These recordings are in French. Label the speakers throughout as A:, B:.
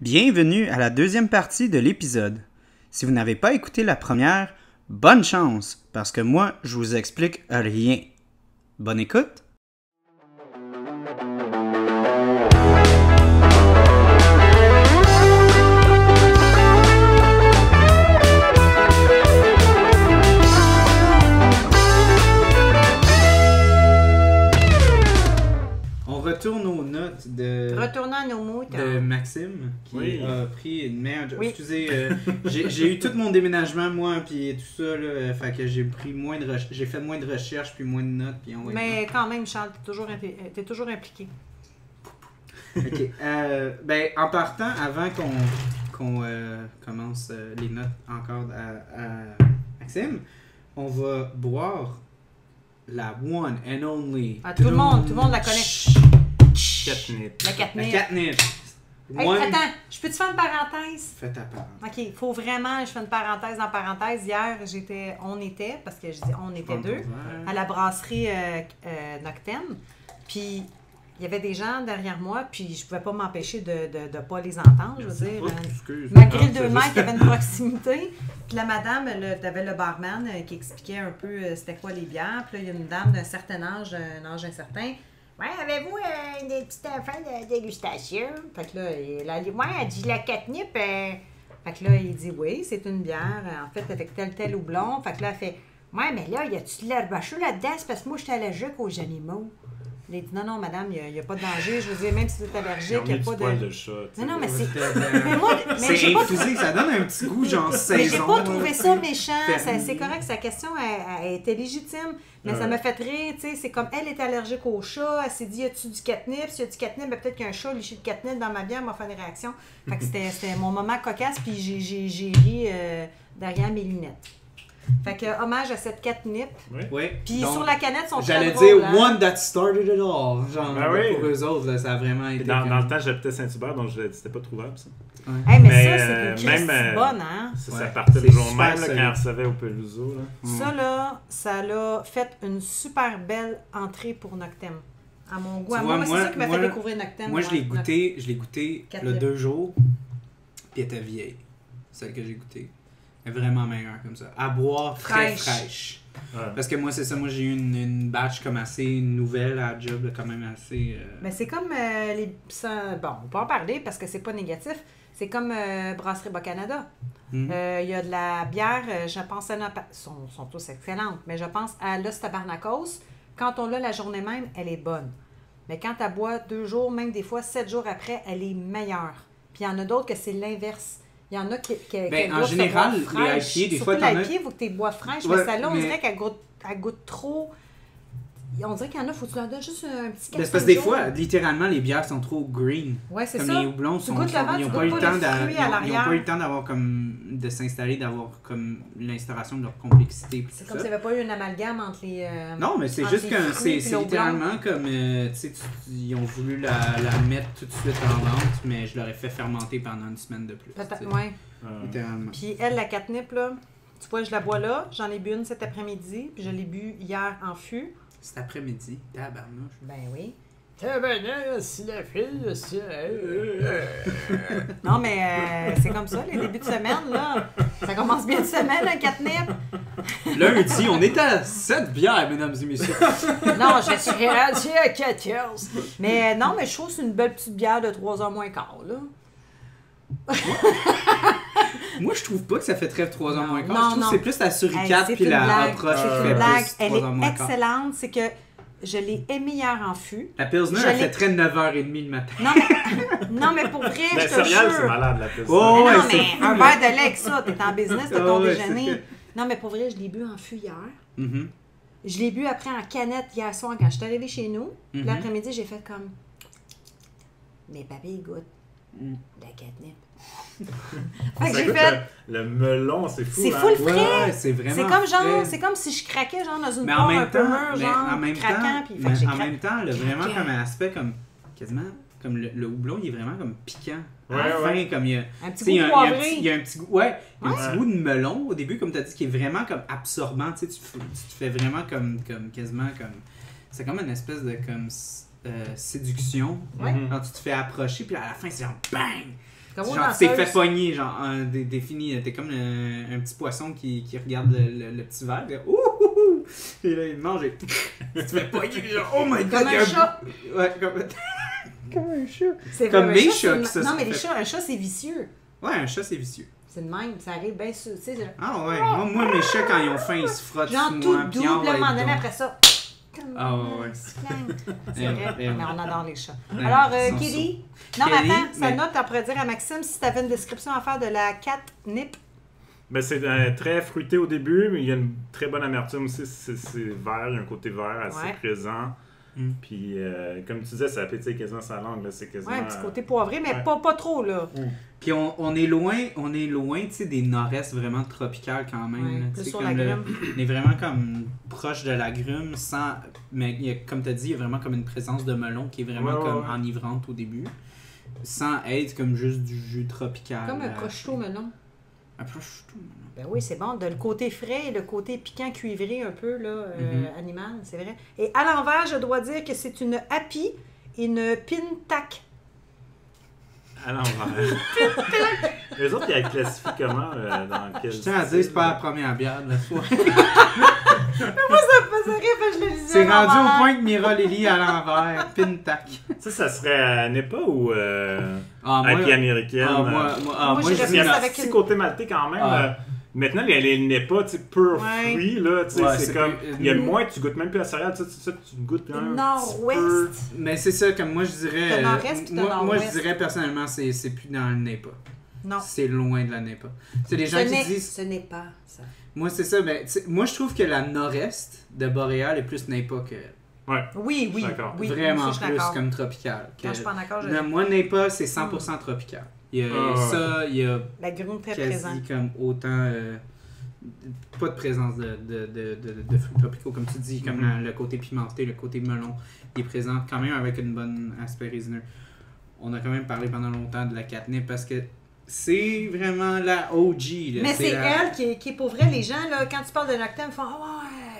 A: Bienvenue à la deuxième partie de l'épisode. Si vous n'avez pas écouté la première, bonne chance, parce que moi, je vous explique rien. Bonne écoute! Retourne aux notes de...
B: Retournons à nos mots.
A: De Maxime, qui a pris une merde.
B: Oui.
A: Excusez, j'ai eu tout mon déménagement, moi, puis tout ça, là, fait que j'ai pris j'ai fait moins de recherches, puis moins de notes, puis
B: Mais quand même, Charles, t'es toujours impliqué.
A: Ok. Ben, en partant, avant qu'on commence les notes encore à Maxime, on va boire la one and only.
B: Ah, tout le monde la connaît.
C: Catnip.
B: La catnip.
A: La catnip.
B: Hey, attends, je peux te faire une parenthèse?
A: Fais ta parenthèse.
B: Ok, il faut vraiment, je fais une parenthèse dans parenthèse. Hier, on était, parce que je dis on était deux, à la brasserie Noctem. Puis il y avait des gens derrière moi, puis je pouvais pas m'empêcher de ne pas les entendre, je veux dire. Malgré le 2 mètres, il y avait une proximité. Puis la madame, t'avais le barman qui expliquait un peu c'était quoi les bières. Puis là, il y a une dame d'un certain âge, un âge incertain. Ouais, avez-vous des petites affaires de dégustation? Fait que là, elle dit la catnip. Fait que là, il dit oui, c'est une bière, en fait, avec tel houblon. Fait que là, elle fait ouais, mais là, y a-tu de l'herbe chaude là-dedans? C'est parce que moi, je suis allergique aux animaux. Il dit non, madame, il n'y a pas de danger. Je veux dire, même si vous êtes allergique, il n'y a pas de.
C: Chat,
B: non, mais c'est.
A: C'est infusé, ça donne un petit goût, genre saison.
B: Mais j'ai pas trouvé ça méchant. C'est correct, sa question elle était légitime. Mais ça m'a fait rire, tu sais. C'est comme elle est allergique au chat. Elle s'est dit y a-tu du catnip? S'il y a du catnip, ben, peut-être qu'il y a un chat liché de catnip dans ma bière, m'a fait une réaction. Fait que c'était mon moment cocasse, puis j'ai ri derrière mes lunettes. Fait que hommage à cette catnip.
A: Oui.
B: Puis sur la canette, sont très
A: j'allais
B: drôles.
A: dire
B: hein?
A: One that started it all. Genre, pour eux autres, là, ça a vraiment été.
C: Dans le temps, j'habitais Saint-Hubert, donc c'était pas trouvable, ça.
B: Ouais. Hey, mais ça, c'est une
C: même,
B: bonne, hein?
C: Ça partait le jour même là, quand elle recevait au Peluso.
B: Ça, là, ça l'a fait une super belle entrée pour Noctem. À mon goût. Moi, c'est ça qui m'a fait découvrir Noctem.
A: Moi, je l'ai goûté le 2 jours, puis elle était vieille. Celle que j'ai goûtée. Elle est vraiment meilleure comme ça. À boire très fraîche. Ouais. Parce que moi, c'est ça. Moi, j'ai eu une batch comme assez nouvelle à la job, là, quand même assez...
B: Mais c'est comme bon, on peut en parler parce que c'est pas négatif. C'est comme Brasserie Bas-Canada. Il y a de la bière, je pense, sont tous excellentes, mais je pense à Los Tabarnakos. Quand on l'a la journée même, elle est bonne. Mais quand tu bois 2 jours, même des fois 7 jours après, elle est meilleure. Puis il y en a d'autres que c'est l'inverse. Il y en a qui
A: en général, les IPA, des fois,
B: t'en as... l'IPA, il faut que tu bois fraîche, mais celle-là, on dirait qu'elle goûte trop... On dirait qu'il y en a, faut que tu leur donnes juste un petit café.
A: Parce que des fois, littéralement, les bières sont trop green.
B: Ouais, c'est
A: comme
B: ça.
A: Les houblons ils n'ont pas eu le temps d'avoir comme de s'installer, d'avoir comme l'instauration de leur complexité.
B: C'est comme s'il n'y avait pas eu un amalgame entre les.
A: Non, mais c'est juste que c'est littéralement comme tu sais, ils ont voulu la mettre tout de suite en vente, mais je l'aurais fait fermenter pendant une semaine de plus.
B: Peut-être, ouais.
A: Littéralement.
B: Puis elle, la catnip, là, tu vois, je la bois là, j'en ai bu une cet après-midi, puis je l'ai bu hier en fût.
A: Cet après-midi, tabarnouche.
B: Ben oui.
C: Tabarnouche, si la fille, si...
B: Non, mais c'est comme ça, les débuts de semaine, là. Ça commence bien de semaine, un catnip.
A: Lundi, on est à 7 bières, mesdames et messieurs.
B: Non, je suis rendu à 14. Mais non, mais je trouve que c'est une belle petite bière de 3h moins quart, là.
A: Moi, je trouve pas que ça fait très 3h moins quart.
B: Non,
A: je trouve que c'est plus la suricate puis la approche qui fait
B: blague.
A: plus 3h
B: Elle est
A: moins quart.
B: excellente. C'est que je l'ai aimée hier en fût.
A: La Pilsner, elle fait très 9h30 le matin.
B: Non, mais pour vrai, je te
C: céréales,
B: jure.
C: c'est malade, la Pilsner.
A: Oh,
B: non, mais un verre de lait avec ça, t'es en business, t'as ton déjeuner. Non, mais pour vrai, je l'ai bu en fût hier. Je l'ai bu après en canette hier soir quand je suis arrivée chez nous. L'après-midi, j'ai fait comme... Mais papy, il goûte la catnip.
C: Fait que j'ai fait... Le melon, c'est fou.
B: C'est full frais.
A: Ouais, c'est vraiment
B: c'est comme genre,
A: frais.
B: C'est comme si je craquais genre dans une
A: mais
B: poire
A: en même
B: un peu mûre, genre craquant. Puis
A: en même temps, elle a vraiment comme un aspect comme quasiment comme le houblon, il est vraiment comme piquant.
C: Ouais.
A: Comme il y a
B: un petit goût poivré.
A: Il y a un petit goût, un petit goût de melon au début, comme tu as dit, qui est vraiment comme absorbant. Tu te fais vraiment comme quasiment comme. C'est comme une espèce de comme. séduction. Quand tu te fais approcher, puis à la fin, c'est genre bang!
B: Comme
A: genre, tu t'es fait pogner, genre, t'es fini. T'es comme un petit poisson qui regarde le petit verre. Ouh! Et là, il mange et tu te fais pogner, genre, oh my god!
B: Comme un chat!
A: Ouais, comme un chat.
B: C'est
A: comme
B: mes
A: chats qui se
B: Non, mais
A: fait...
B: un chat, c'est vicieux.
A: Ouais, un chat, c'est vicieux.
B: C'est le même, ça arrive bien sûr. Tu sais,
A: ah ouais, moi, mes chats, quand ils ont faim, ils se frottent
B: genre
A: sur
B: tout
A: moi.
B: doublement donné après ça.
A: Ah ouais.
B: C'est vrai, mais on adore les chats. Alors, Kelly? Non, mais attends, ça note, on pourrait dire à Maxime, si tu avais une description à faire de la catnip.
C: Ben, c'est très fruité au début, mais il y a une très bonne amertume aussi. C'est vert, il y a un côté vert assez présent. Puis, comme tu disais, ça pétille quasiment sa langue. C'est quasiment...
B: Ouais, un petit côté poivré, mais pas trop, là.
A: Puis on est loin, tu sais, des nord-est vraiment tropicales quand même.
B: Plus sur l'agrume.
A: On est vraiment comme proche de l'agrume, sans... Mais comme tu as dit, il y a vraiment comme une présence de melon qui est vraiment comme enivrante au début, sans être comme juste du jus tropical.
B: Comme un prosciutto melon.
A: Un prosciutto melon.
B: Ben oui, c'est bon. De le côté frais et le côté piquant cuivré un peu, là, animal, c'est vrai. Et à l'envers, je dois dire que c'est une happy et une pintac.
C: À l'envers. Les autres, ils la classifient comment dans quel...
A: Je tiens à dire, c'est pas la première bière de la soirée.
B: Mais moi, ça me faisait rire, je le disais.
A: C'est rendu au point que Mira Lily à l'envers. Pintac.
C: Ça serait NEPA ou happy américaine?
B: Moi
C: il y a un petit côté maltais quand même. Maintenant, les NEPA, tu sais, pur fruit, là, tu sais, c'est comme... Il y a moins, tu goûtes même plus la céréale, tu goûtes un
B: Nord-Ouest.
A: Mais c'est ça, comme moi, je dirais...
B: Moi,
A: je dirais personnellement, c'est plus dans le NEPA.
B: Non.
A: C'est loin de la NEPA. C'est des gens qui disent...
B: Ce n'est pas ça.
A: Moi, c'est ça, mais moi, je trouve que la nord-est de Boréal est plus NEPA que...
C: Ouais.
B: Oui.
A: Vraiment plus comme tropical.
B: Quand je suis pas d'accord,
A: moi, NEPA, c'est 100% tropical. Il y a
B: la grume très
A: quasi
B: présent.
A: comme autant pas de présence de fruits tropicaux comme tu dis, comme le côté pimenté, le côté melon, il est présent quand même avec une bonne aspect résineux. On a quand même parlé pendant longtemps de la catnip parce que c'est vraiment la OG. Là.
B: Mais c'est elle qui est pour vrai. Les gens, là, quand tu parles de Noctem, ils font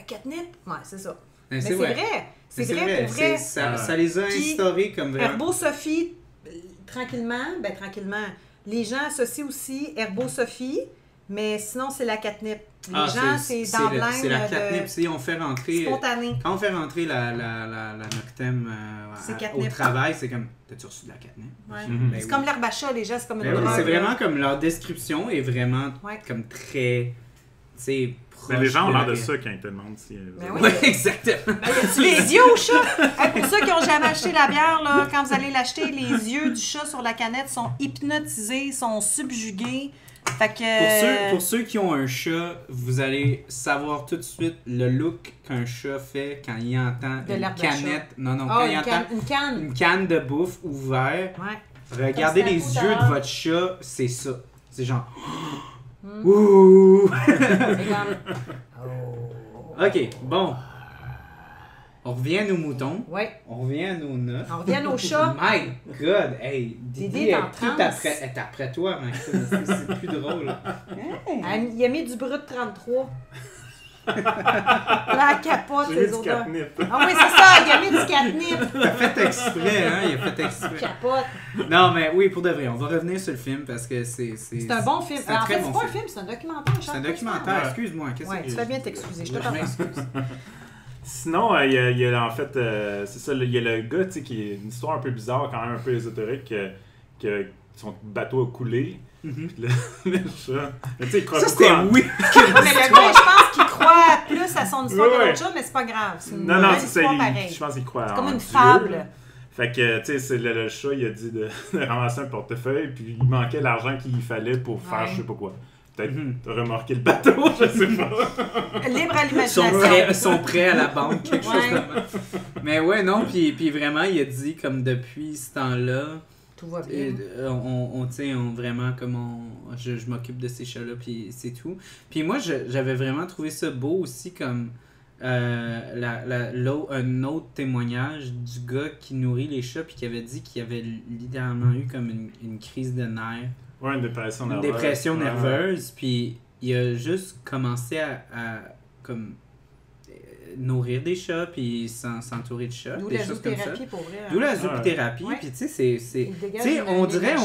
B: catnip. Ouais, c'est ça. Mais c'est vrai. C'est vrai pour vrai.
A: Ça les a instaurés comme vraiment.
B: Herbo-Sophie, tranquillement, les gens associent aussi Herbo-Sophie, mais sinon, c'est la catnip. Les gens, c'est d'emblème.
A: C'est la catnip. Si on fait rentrer.
B: Spontané.
A: Quand on fait rentrer la Noctem au travail, c'est comme. T'as-tu reçu de la catnip?
B: Ouais. C'est comme l'herbe à chat, les gens, c'est comme une drogue.
A: C'est vraiment comme leur description est vraiment comme très. Tu sais,
C: mais les gens ont l'air de ça quand ils te demandent si...
A: Oui, exactement.
B: Tu les yeux au chat. Pour ceux qui n'ont jamais acheté la bière, là, quand vous allez l'acheter, les yeux du chat sur la canette sont hypnotisés, sont subjugués. Fait que...
A: pour ceux qui ont un chat, vous allez savoir tout de suite le look qu'un chat fait quand il entend une canette. Quand il entend une canne de bouffe ouverte. Ouais. Regardez les yeux de votre chat, c'est ça. C'est genre... Ouh! Ok, bon. On revient à nos moutons.
B: Ouais.
A: On revient à nos notes.
B: On revient à nos chats.
A: My God! Hey, Didi est tout après toi, Maxime. C'est plus drôle.
B: Hey. Il a mis du brut 33. La capote, les autres. Ah oui, c'est ça, il a mis du catnip.
A: Il a fait exprès, hein? Il a fait exprès.
B: Capote.
A: Non, mais oui, pour de vrai, on va revenir sur le film parce que c'est
B: un bon film. En fait, c'est pas un film, c'est un documentaire.
A: C'est un documentaire, excuse-moi.
B: Ouais, tu fais bien t'excuser, je te m'excuse.
C: Sinon, il y a en fait, c'est ça, il y a le gars, tu sais, qui est une histoire un peu bizarre, quand même un peu ésotérique, que son bateau a coulé. Puis le chat. Tu sais, il croit
A: c'était oui.
B: Mais le gars, je pense qu'il croit plus à son histoire que l'autre chat, mais c'est pas grave. C'est une
C: c'est ça.
B: Je
C: pense qu'il croit.
B: C'est comme une fable.
C: Fait que, tu sais, le chat, il a dit de ramasser un portefeuille, puis il manquait l'argent qu'il fallait pour faire je sais pas quoi. Peut-être remorquer le bateau, je sais pas.
B: Libre à l'imagination.
A: Sont prêts à la banque, quelque chose comme ça. Mais ouais, non, puis vraiment, il a dit, comme depuis ce temps-là,
B: tout va bien.
A: Vraiment, comme je m'occupe de ces chats-là, puis c'est tout. Puis moi, j'avais vraiment trouvé ça beau aussi, comme un autre témoignage du gars qui nourrit les chats, puis qui avait dit qu'il avait littéralement eu comme une crise de nerfs.
C: Ouais, une dépression nerveuse.
A: Une dépression nerveuse, puis il a juste commencé à comme nourrir des chats, puis s'entourer de chats,
B: D'où
A: des
B: la
A: choses comme ça.
B: zoothérapie, pour vrai.
A: D'où la zoothérapie, puis tu sais, on dirait,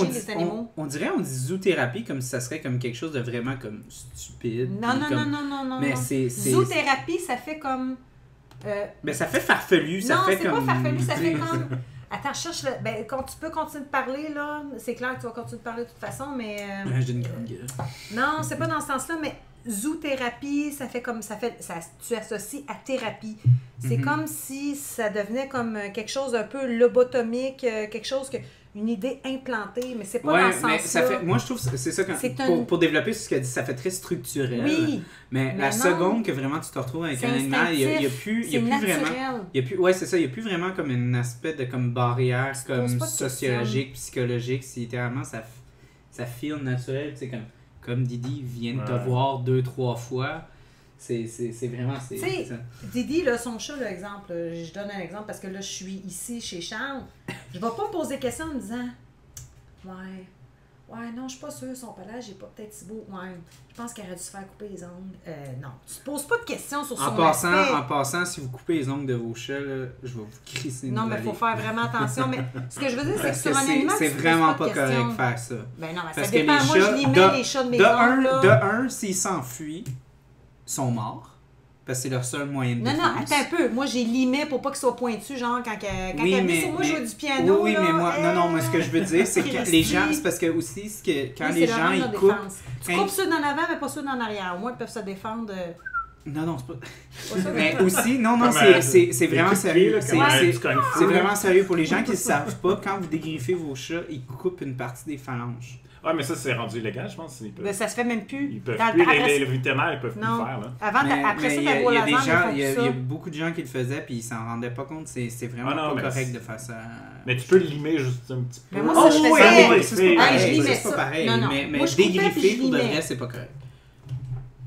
A: on dit zoothérapie comme si ça serait comme quelque chose de vraiment comme stupide.
B: Non.
A: Mais c'est...
B: Zoothérapie, ça fait comme...
A: Mais ça fait farfelu, ça fait comme...
B: Non, c'est pas farfelu, ça fait comme... Attends, je cherche... Ben, quand tu peux continuer de parler, là, c'est clair que tu vas continuer de parler de toute façon, mais...
A: J'ai une grande gueule.
B: Non, c'est pas dans ce sens-là, mais zoothérapie, ça fait comme... tu associes à thérapie. C'est comme si ça devenait comme quelque chose un peu lobotomique, quelque chose que... Une idée implantée, mais c'est pas dans ce sens-là.
A: Ça fait, moi, je trouve que c'est ça, pour développer ce qu'elle dit, ça fait très structurel.
B: Oui.
A: Mais la seconde que vraiment tu te retrouves avec un animal, il n'y a plus vraiment... Ouais, c'est ça, il n'y a plus vraiment comme un aspect de comme barrière comme sociologique, psychologique. C'est littéralement, ça feel naturel. Tu sais, comme Didi vient de te voir 2-3 fois. C'est vraiment... Tu sais,
B: Didi, là, son chat, l'exemple, je donne un exemple parce que là, je suis ici chez Charles. Je ne vais pas poser des questions en me disant ouais, non, je suis pas sûre, son pelage n'est pas peut-être si beau. Ouais, je pense qu'il aurait dû se faire couper les ongles. Non, tu te poses pas de questions sur son aspect.
A: En passant, si vous coupez les ongles de vos chats, là, je vais vous crisser.
B: Non, mais il faut faire vraiment attention. Mais ce que je veux dire, c'est que sur un animal,
A: c'est vraiment pas correct de faire ça.
B: Ben non, mais ça dépend. Moi, je limais les chats de mes ongles.
A: De un, s'ils s'enfuient, sont morts. Parce que c'est leur seul moyen de défense.
B: Non, attends un peu. Moi, j'ai limé pour pas qu'ils soient pointus, genre quand elle dit c'est moi jouer du piano.
A: Oui, mais moi, non, ce que je veux dire, c'est que les gens, c'est parce que aussi, quand les gens, ils coupent...
B: Tu coupes ceux d'en avant, mais pas ceux d'en arrière. Au moins, ils peuvent se défendre...
A: Non, c'est pas... Mais aussi, non, c'est vraiment sérieux. C'est vraiment sérieux. Pour les gens qui ne savent pas, quand vous dégriffez vos chats, ils coupent une partie des phalanges.
C: Ah, mais ça, c'est rendu illégal, je pense.
B: Mais ça se fait même plus.
C: Ils peuvent plus, les vétérinaires, ils peuvent plus le faire. Là.
B: Après ça, t'as beau laser,
A: il y a beaucoup de gens qui le faisaient, puis ils s'en rendaient pas compte. C'est vraiment pas correct de faire ça.
C: Mais tu peux le limer juste un petit peu.
B: Mais moi, ça, je faisais...
A: C'est pas pareil. Mais dégriffer, pour de vrai, c'est pas correct.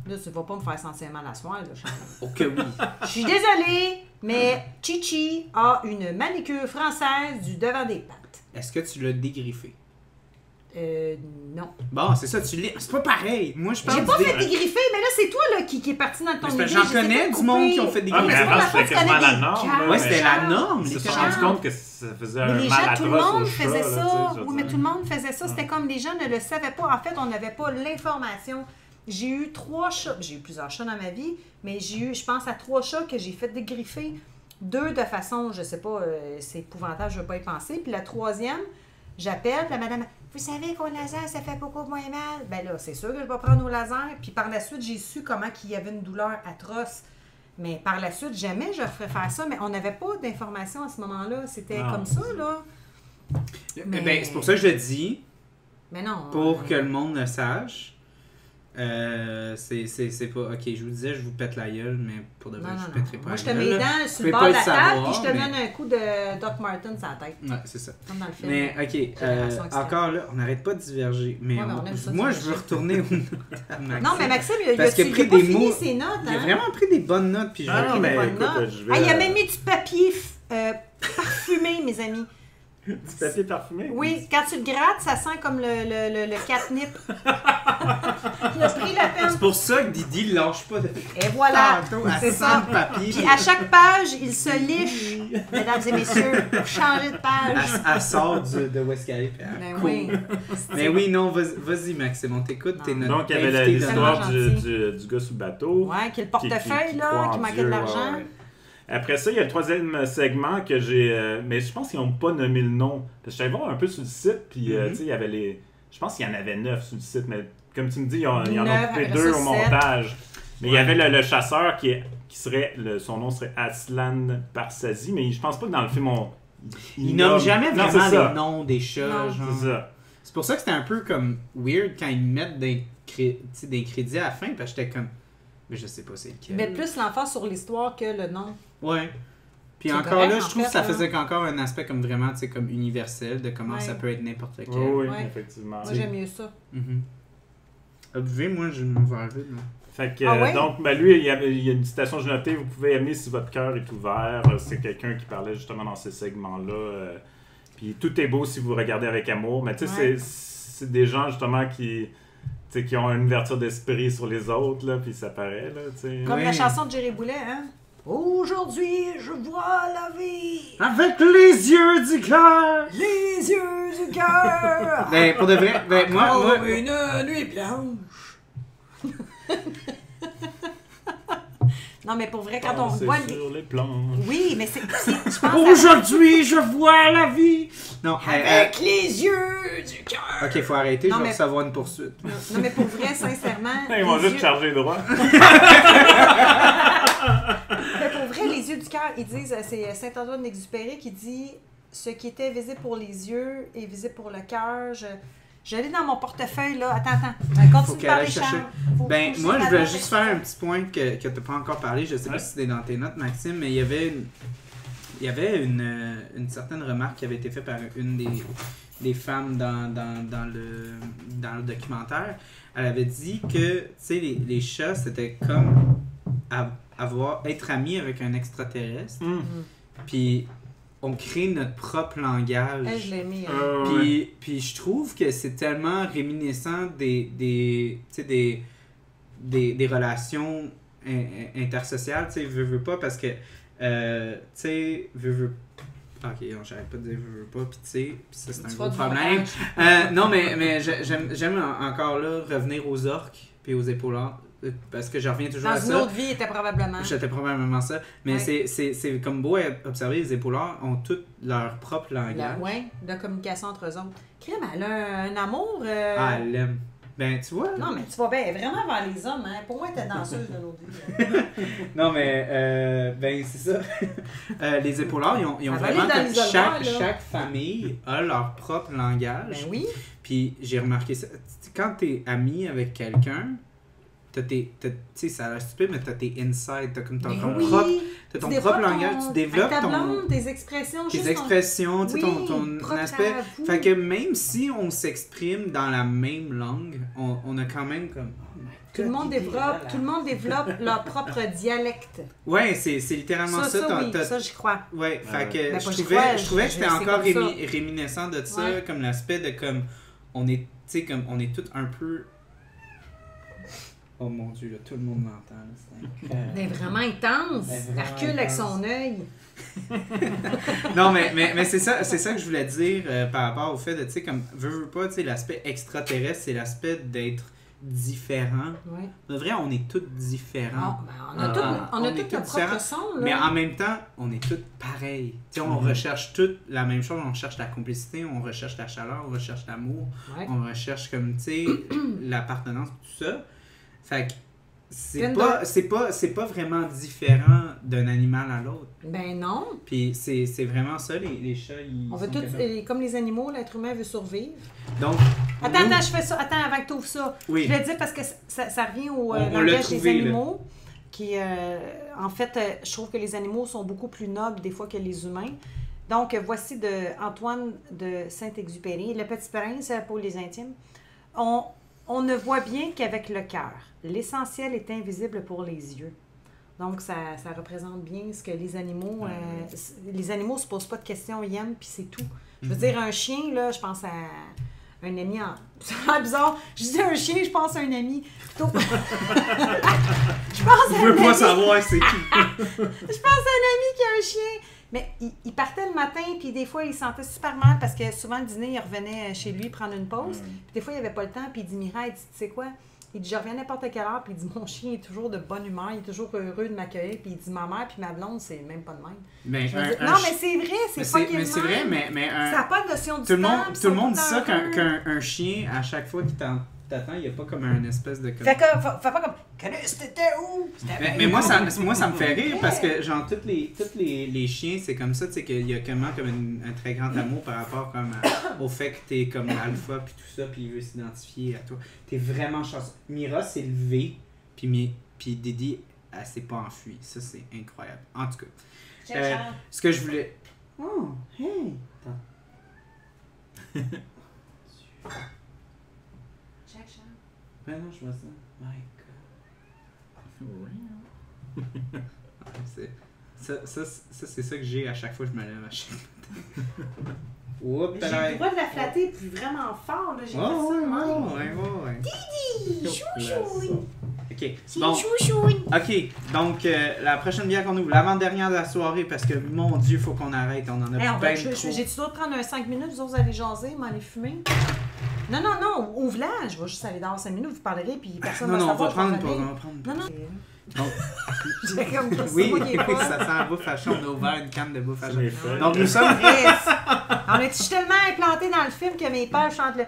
B: Là, tu vas pas me faire sentir mal à soir, là, Charles.
A: Oh que oui.
B: Je suis désolée, mais Chichi a une manicure française du devant des pattes.
A: Est-ce que tu l'as dégriffé?
B: Non.
A: Bon, c'est ça, c'est pas pareil. Moi, je pense.
B: J'ai pas fait dégriffer, mais là, c'est toi là, qui est parti dans ton idée.
A: J'en connais du monde qui ont fait dégriffer.
C: Ah, mais avant, c'était quasiment la norme.
A: Ouais, c'était la norme.
C: Ils se sont rendus compte que ça faisait un mal atroce.
B: Tout le monde faisait ça. Oui, mais tout le monde faisait ça. C'était comme les gens ne le savaient pas. En fait, on n'avait pas l'information. J'ai eu 3 chats. J'ai eu plusieurs chats dans ma vie, mais j'ai eu, je pense, à 3 chats que j'ai fait dégriffer. 2 de façon, je sais pas, c'est épouvantable, je veux pas y penser. Puis la 3e, j'appelle, la madame, vous savez qu'au laser, ça fait beaucoup moins mal. Ben là, c'est sûr que je vais prendre au laser. Puis par la suite, j'ai su comment il y avait une douleur atroce. Mais par la suite, jamais je ferais faire ça. Mais on n'avait pas d'informations à ce moment-là. C'était comme ça, là.
A: Mais... Ben, c'est pour ça que je le dis.
B: Mais non.
A: Pour que le monde le sache. C'est pas... Ok, je vous disais, je vous pète la gueule, mais pour de vrai, je pèterai pas
B: moi,
A: la gueule.
B: Moi, je te mets les dents sur le bord de la table, puis je te donne un coup de Doc Martens sur la tête.
A: Ouais, c'est ça.
B: Comme dans le film.
A: Mais, ok, encore là, on n'arrête pas de diverger. Mais moi, je veux retourner aux notes à Maxime.
B: Non, mais Maxime, il a pas fini ses notes.
A: Il a vraiment pris des bonnes notes, puis je
B: vais pris des bonnes notes. Il a même mis du papier parfumé, mes amis.
C: Du papier parfumé?
B: Oui, quand tu le grattes, ça sent comme le catnip. Il a pris la peine.
A: C'est pour ça que Didi ne lâche pas de...
B: Et voilà, c'est ça.
A: Papier.
B: Puis à chaque page, il se liche, mesdames et messieurs, pour changer de page.
A: Elle sort de où est-ce qu'elle est.
B: Oui.
A: Mais oui, non, vas-y Maxime, on t'écoute. T'es notre
C: donc, il y avait l'histoire du gars sur le bateau.
B: Ouais, qui est le portefeuille, là, qui manquait de l'argent.
C: Après ça, il y a le 3e segment que j'ai... mais je pense qu'ils n'ont pas nommé le nom. Parce que je suis allé voir un peu sur le site, puis tu sais, il y avait les... Je pense qu'il y en avait 9 sur le site, mais comme tu me dis, il y en a coupé 2 au montage. Mais il y avait le chasseur qui serait... son nom serait Aslan Parsazi, mais je pense pas que dans le film,
A: il nomme jamais vraiment les noms des chats.
C: C'est ça.
A: C'est pour ça que c'était un peu comme weird quand ils mettent des crédits à la fin, parce que j'étais comme... Mais je sais pas c'est lequel.
B: Mais plus l'emphase sur l'histoire que le nom.
A: Ouais. Puis encore là, je trouve que ça faisait encore un aspect comme vraiment, tu sais, comme universel de comment ça peut être n'importe quel.
C: Oui, effectivement.
B: Moi, j'aime mieux ça.
A: Buvez, moi, je me vais vite.
C: Fait que, donc, ben, lui, il y a une citation que j'ai notée. Vous pouvez aimer si votre cœur est ouvert. C'est quelqu'un qui parlait justement dans ces segments-là. Puis tout est beau si vous regardez avec amour. Mais tu sais, c'est des gens justement qui ont une ouverture d'esprit sur les autres, là, puis ça paraît, là, tu sais.
B: Comme la chanson de Jerry Boulet, hein? Aujourd'hui, je vois la vie.
C: Avec les yeux du cœur.
B: Les yeux du cœur.
A: Ben, pour de vrai, ben, moi...
B: une nuit blanche. Non, mais pour vrai, quand on voit...
C: sur les planches.
B: Oui, mais c'est je pense
C: Aujourd'hui, je vois la vie.
A: Non,
B: avec les yeux du cœur.
A: Ok, faut arrêter,
B: Non,
A: je vais
B: mais-
A: recevoir une poursuite.
B: Non, mais pour vrai, sincèrement...
C: Ils vont
B: les
C: juste
B: yeux-
C: charger droit.
B: Mais pour vrai, les yeux du cœur, ils disent, c'est Saint-Antoine d'Exupéry qui dit « Ce qui était visible pour les yeux est visible pour le cœur. » Je l'ai dans mon portefeuille, là. Attends.
A: Faut
B: Continue de
A: qu'elle
B: parler,
A: aille chercher.
B: Charles. Faut
A: Ben,
B: pousser
A: moi, je
B: la
A: voulais
B: note
A: juste
B: avec
A: faire
B: ça.
A: un petit point que tu n'as pas encore parlé. Je sais pas si c'était dans tes notes, Maxime, mais il y avait une certaine remarque qui avait été faite par une des femmes dans le documentaire. Elle avait dit que, tu sais, les chats, c'était comme être ami avec un extraterrestre. Puis on crée notre propre langage.
B: Elle, je l'ai mis.
A: Puis je trouve que c'est tellement réminiscent des relations intersociales, tu sais, veux pas, parce que, tu sais, veux. Ok, non, j'arrête pas de dire veux pas, puis tu sais, puis ça c'est un gros problème. Non, mais j'aime encore là revenir aux orques puis aux épaulards. Parce que je reviens toujours
B: Dans
A: à
B: une
A: ça.
B: autre vie, était probablement.
A: J'étais probablement ça. Mais
B: Ouais.
A: c'est comme beau à observer, les épaulards ont tout leur propre langage.
B: Oui, de communication entre eux autres. Crème, elle a un amour.
A: Ah, elle l'aime. Ben, tu vois.
B: Non, mais tu vois bien, elle est vraiment vers les hommes. Hein. Pour moi, elle était danseuse de l'autre vie.
A: Non, mais, ben, c'est ça. Les épaulards, ils ont
B: Elle va
A: vraiment.
B: aller dans l'isoloir, là.
A: Chaque famille a leur propre langage.
B: Ben oui.
A: Puis j'ai remarqué ça. Quand t'es ami avec quelqu'un, tu sais, ça a l'air stupide, mais t'as tes insides, t'as comme ton
B: oui.
A: propre, t'as ton
B: Tu
A: propre
B: développes
A: langage, tu développes
B: avec ta
A: ton,
B: blonde, tes expressions,
A: tes
B: juste
A: expressions, tu sais,
B: Oui,
A: ton
B: propre
A: aspect.
B: à vous.
A: Fait que même si on s'exprime dans la même langue, on a quand même comme... Oh my
B: Tout le
A: God,
B: monde
A: il est
B: développe,
A: là.
B: tout le monde développe leur propre dialecte.
A: Ouais, c'est littéralement ça.
B: Oui, ça j'y crois.
A: Ouais, fait que
B: Ben,
A: je
B: pas j'y
A: trouvais
B: crois,
A: que c'était
B: c'est
A: encore
B: comme ça.
A: réminiscent de ça,
B: Ouais.
A: comme l'aspect de comme on est, tu sais, comme on est tous un peu. Oh mon Dieu, là, tout le monde m'entend. là, c'est incroyable.
B: Elle est vraiment intense.
A: Elle est
B: Elle
A: vraiment
B: recule avec
A: intense.
B: son œil.
A: Non, mais c'est ça que je voulais dire par rapport au fait de, tu sais, comme, veux pas, tu sais, l'aspect extraterrestre, c'est l'aspect d'être différent.
B: Oui.
A: De vrai, on est tous différents.
B: On a tout, on a
A: est
B: tout
A: tous
B: notre
A: différents,
B: propre son. Là.
A: Mais en même temps, on est tous pareils. Tu sais, on recherche toutes la même chose. On recherche la complicité, on recherche la chaleur, on recherche l'amour,
B: Ouais.
A: on recherche, comme, tu sais, l'appartenance, tout ça. Fait que c'est pas vraiment différent d'un animal à l'autre.
B: Ben non.
A: Puis c'est vraiment ça, les chats, ils
B: On veut
A: sont
B: tous,
A: capables.
B: comme les animaux, l'être humain veut survivre.
A: Donc,
B: Attends,
A: nous-
B: je fais ça. Attends, avant que tu ouvres ça.
A: Oui.
B: Je vais dire parce que ça revient au
A: On l'a
B: langage
A: trouvé,
B: des
A: là.
B: animaux. Qui, en fait, je trouve que les animaux sont beaucoup plus nobles des fois que les humains. Donc, voici de Antoine de Saint-Exupéry, Le Petit Prince pour les intimes. On ne voit bien qu'avec le cœur. L'essentiel est invisible pour les yeux. Donc, ça représente bien ce que les animaux... les animaux ne se posent pas de questions, ils aiment, puis c'est tout. Je veux dire, un chien, là, je pense à un ami en... C'est bizarre. Je dis un chien, je pense à un ami. Plutôt... je pense à
A: Je veux
B: un
A: pas
B: ami.
A: savoir c'est qui.
B: Je pense à un ami qui a un chien. Mais il partait le matin, puis des fois, il se sentait super mal parce que souvent, le dîner, il revenait chez lui prendre une pause. Puis des fois, il n'avait pas le temps, puis il dit, Mira, il dit, tu sais quoi? Il dit, je reviens à n'importe quelle heure, puis il dit, mon chien est toujours de bonne humeur, il est toujours heureux de m'accueillir, puis il dit, ma mère, puis ma blonde, c'est même pas de même.
A: Mais
B: Je veux dire, non, mais c'est vrai, c'est pas
A: mais c'est vrai, mais
B: Ça n'a pas de notion du
A: tout le
B: temps.
A: monde,
B: puis
A: tout le
B: ils sont
A: monde dit
B: tout
A: ça
B: le temps heureux.
A: qu'un chien, à chaque fois qu'il t'attend, il n'y a pas comme un espèce de...
B: Fait pas comme, t'étais où?
A: Mais moi, ça me fait rire parce que, genre, tous les chiens, c'est comme ça, tu sais, qu'il y a comme un très grand amour par rapport comme au fait que t'es comme alpha, puis tout ça, puis il veut s'identifier à toi. T'es vraiment chanceux. Mira s'est levée, puis Didi, elle s'est pas enfuie. Ça, c'est incroyable. En tout cas, ce que je voulais... Oh, hey! Ben non, je vois ça. My God. C'est ça que j'ai à chaque fois que je me lève à chaque matin. Oups,
B: J'ai le droit de la flatter plus vraiment fort, là. J'ai fait ça de même.
A: ouais.
B: Didi, chouchou.
A: Ok, OK. Bon. OK. Donc, la prochaine bière qu'on ouvre, l'avant-dernière de la soirée, parce que, mon Dieu, faut qu'on arrête. On en a trop.
B: J'ai-tu droit de prendre un 5 minutes, vous allez jaser, m'aller fumer? Non, ouvre-la. Je vais juste aller dans 5 minutes, vous parlerez, puis personne va savoir.
A: Non, on va prendre une pause.
B: Non.
A: Oui, ça sent la bouffe à chaud. On a ouvert une canne de bouffe à chaud. Donc, nous sommes...
B: On est tellement implanté dans le film que mes pères chantent le...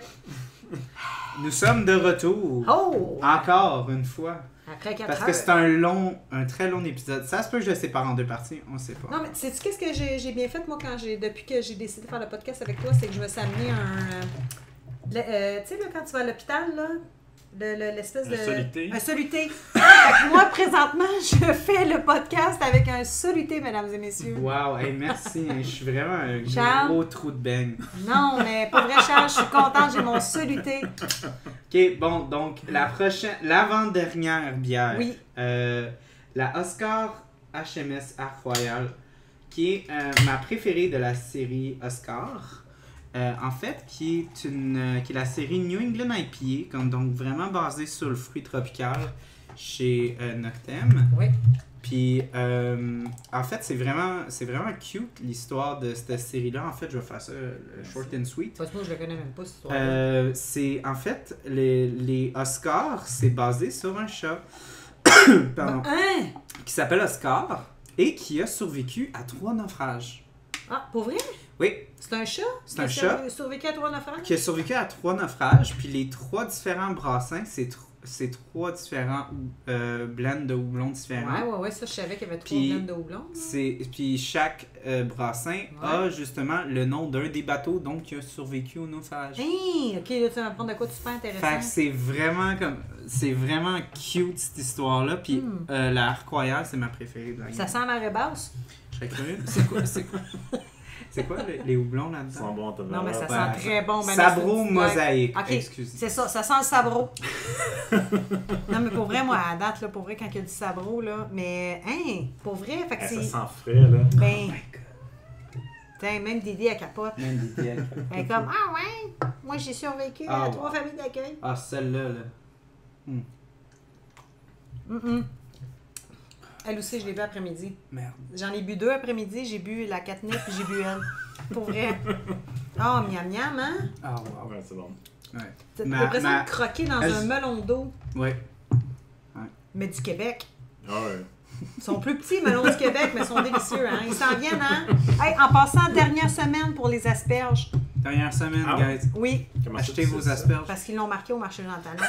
A: Nous sommes de retour.
B: Oh!
A: Encore une fois.
B: Après 4 heures.
A: Parce que c'est un très long épisode. Ça se peut que je le sépare en 2 parties, on sait pas.
B: Non, mais sais-tu qu'est-ce que j'ai bien fait, moi, depuis que j'ai décidé de faire le podcast avec toi, c'est que je me suis amené tu sais, là, quand tu vas à l'hôpital, là, l'espèce de...
C: Un soluté.
B: Moi, présentement, je fais le podcast avec un soluté, mesdames et messieurs.
A: Wow, hey, merci. Je suis vraiment un gros trou de beigne.
B: Non, mais pas vrai, Charles, je suis contente, j'ai mon soluté.
A: OK, bon, donc, l'avant-dernière bière.
B: Oui.
A: La Oscar HMS Arc Royal, qui est ma préférée de la série Oscar. En fait, qui est la série New England IPA, donc vraiment basée sur le fruit tropical chez Noctem.
B: Oui.
A: Puis, en fait, c'est vraiment cute l'histoire de cette série-là. En fait, je vais faire ça short and sweet.
B: Parce que moi, je le connais même pas, cette histoire.
A: C'est, en fait, les Oscars, c'est basé sur un chat pardon, qui s'appelle Oscar et qui a survécu à 3 naufrages.
B: Ah, pour vrai?
A: Oui.
B: C'est un chat?
A: C'est un chat.
B: Qui a survécu à 3 naufrages?
A: Qui a survécu à 3 naufrages, puis les 3 différents brassins, c'est 3 différents blends de houblon différents.
B: Ouais, ça, je savais qu'il y avait 3 blends de houblon.
A: Puis chaque brassin a justement le nom d'un des bateaux, donc qui a survécu au naufrage.
B: Hey, ok, là, tu vas apprendre de quoi super intéressant.
A: Fait que c'est vraiment cute cette histoire-là, puis la Arc Royale, c'est ma préférée de la game.
B: Ça sent marée basse?
A: Je serais curieux. C'est quoi les houblons là-dedans?
C: Ça sent bon,
B: non, mais ça sent très bon.
A: Sabro mosaïque.
B: Ok,
A: excusez.
B: c'est ça sent le sabro. Non, mais pour vrai, moi, à date, là, pour vrai, quand il y a du sabro, là, mais, pour vrai, fait que
C: ça sent frais, là.
B: Ben, même Didi à capote.
A: Même Didi à capote.
B: Elle est comme, ah ouais, moi j'ai survécu à 3 familles d'accueil.
A: Ah, celle-là, là.
B: Elle aussi, je l'ai bu après-midi.
A: Merde.
B: J'en ai bu 2 après-midi. J'ai bu la catnip puis j'ai bu elle. Pour vrai. Oh, miam miam, hein?
A: Ah, wow.
C: Ouais, c'est bon.
A: Ouais.
B: T'as l'impression de croquer dans un melon d'eau.
A: Ouais.
B: Mais du Québec.
C: Ah ouais.
B: Ils sont plus petits, melons du Québec, mais ils sont délicieux, hein? Ils s'en viennent, hein? Hey, en passant, dernière semaine pour les asperges.
A: Dernière semaine, guys.
B: Oui.
A: Achetez vos asperges.
B: Parce qu'ils l'ont marqué au marché Jean Talon.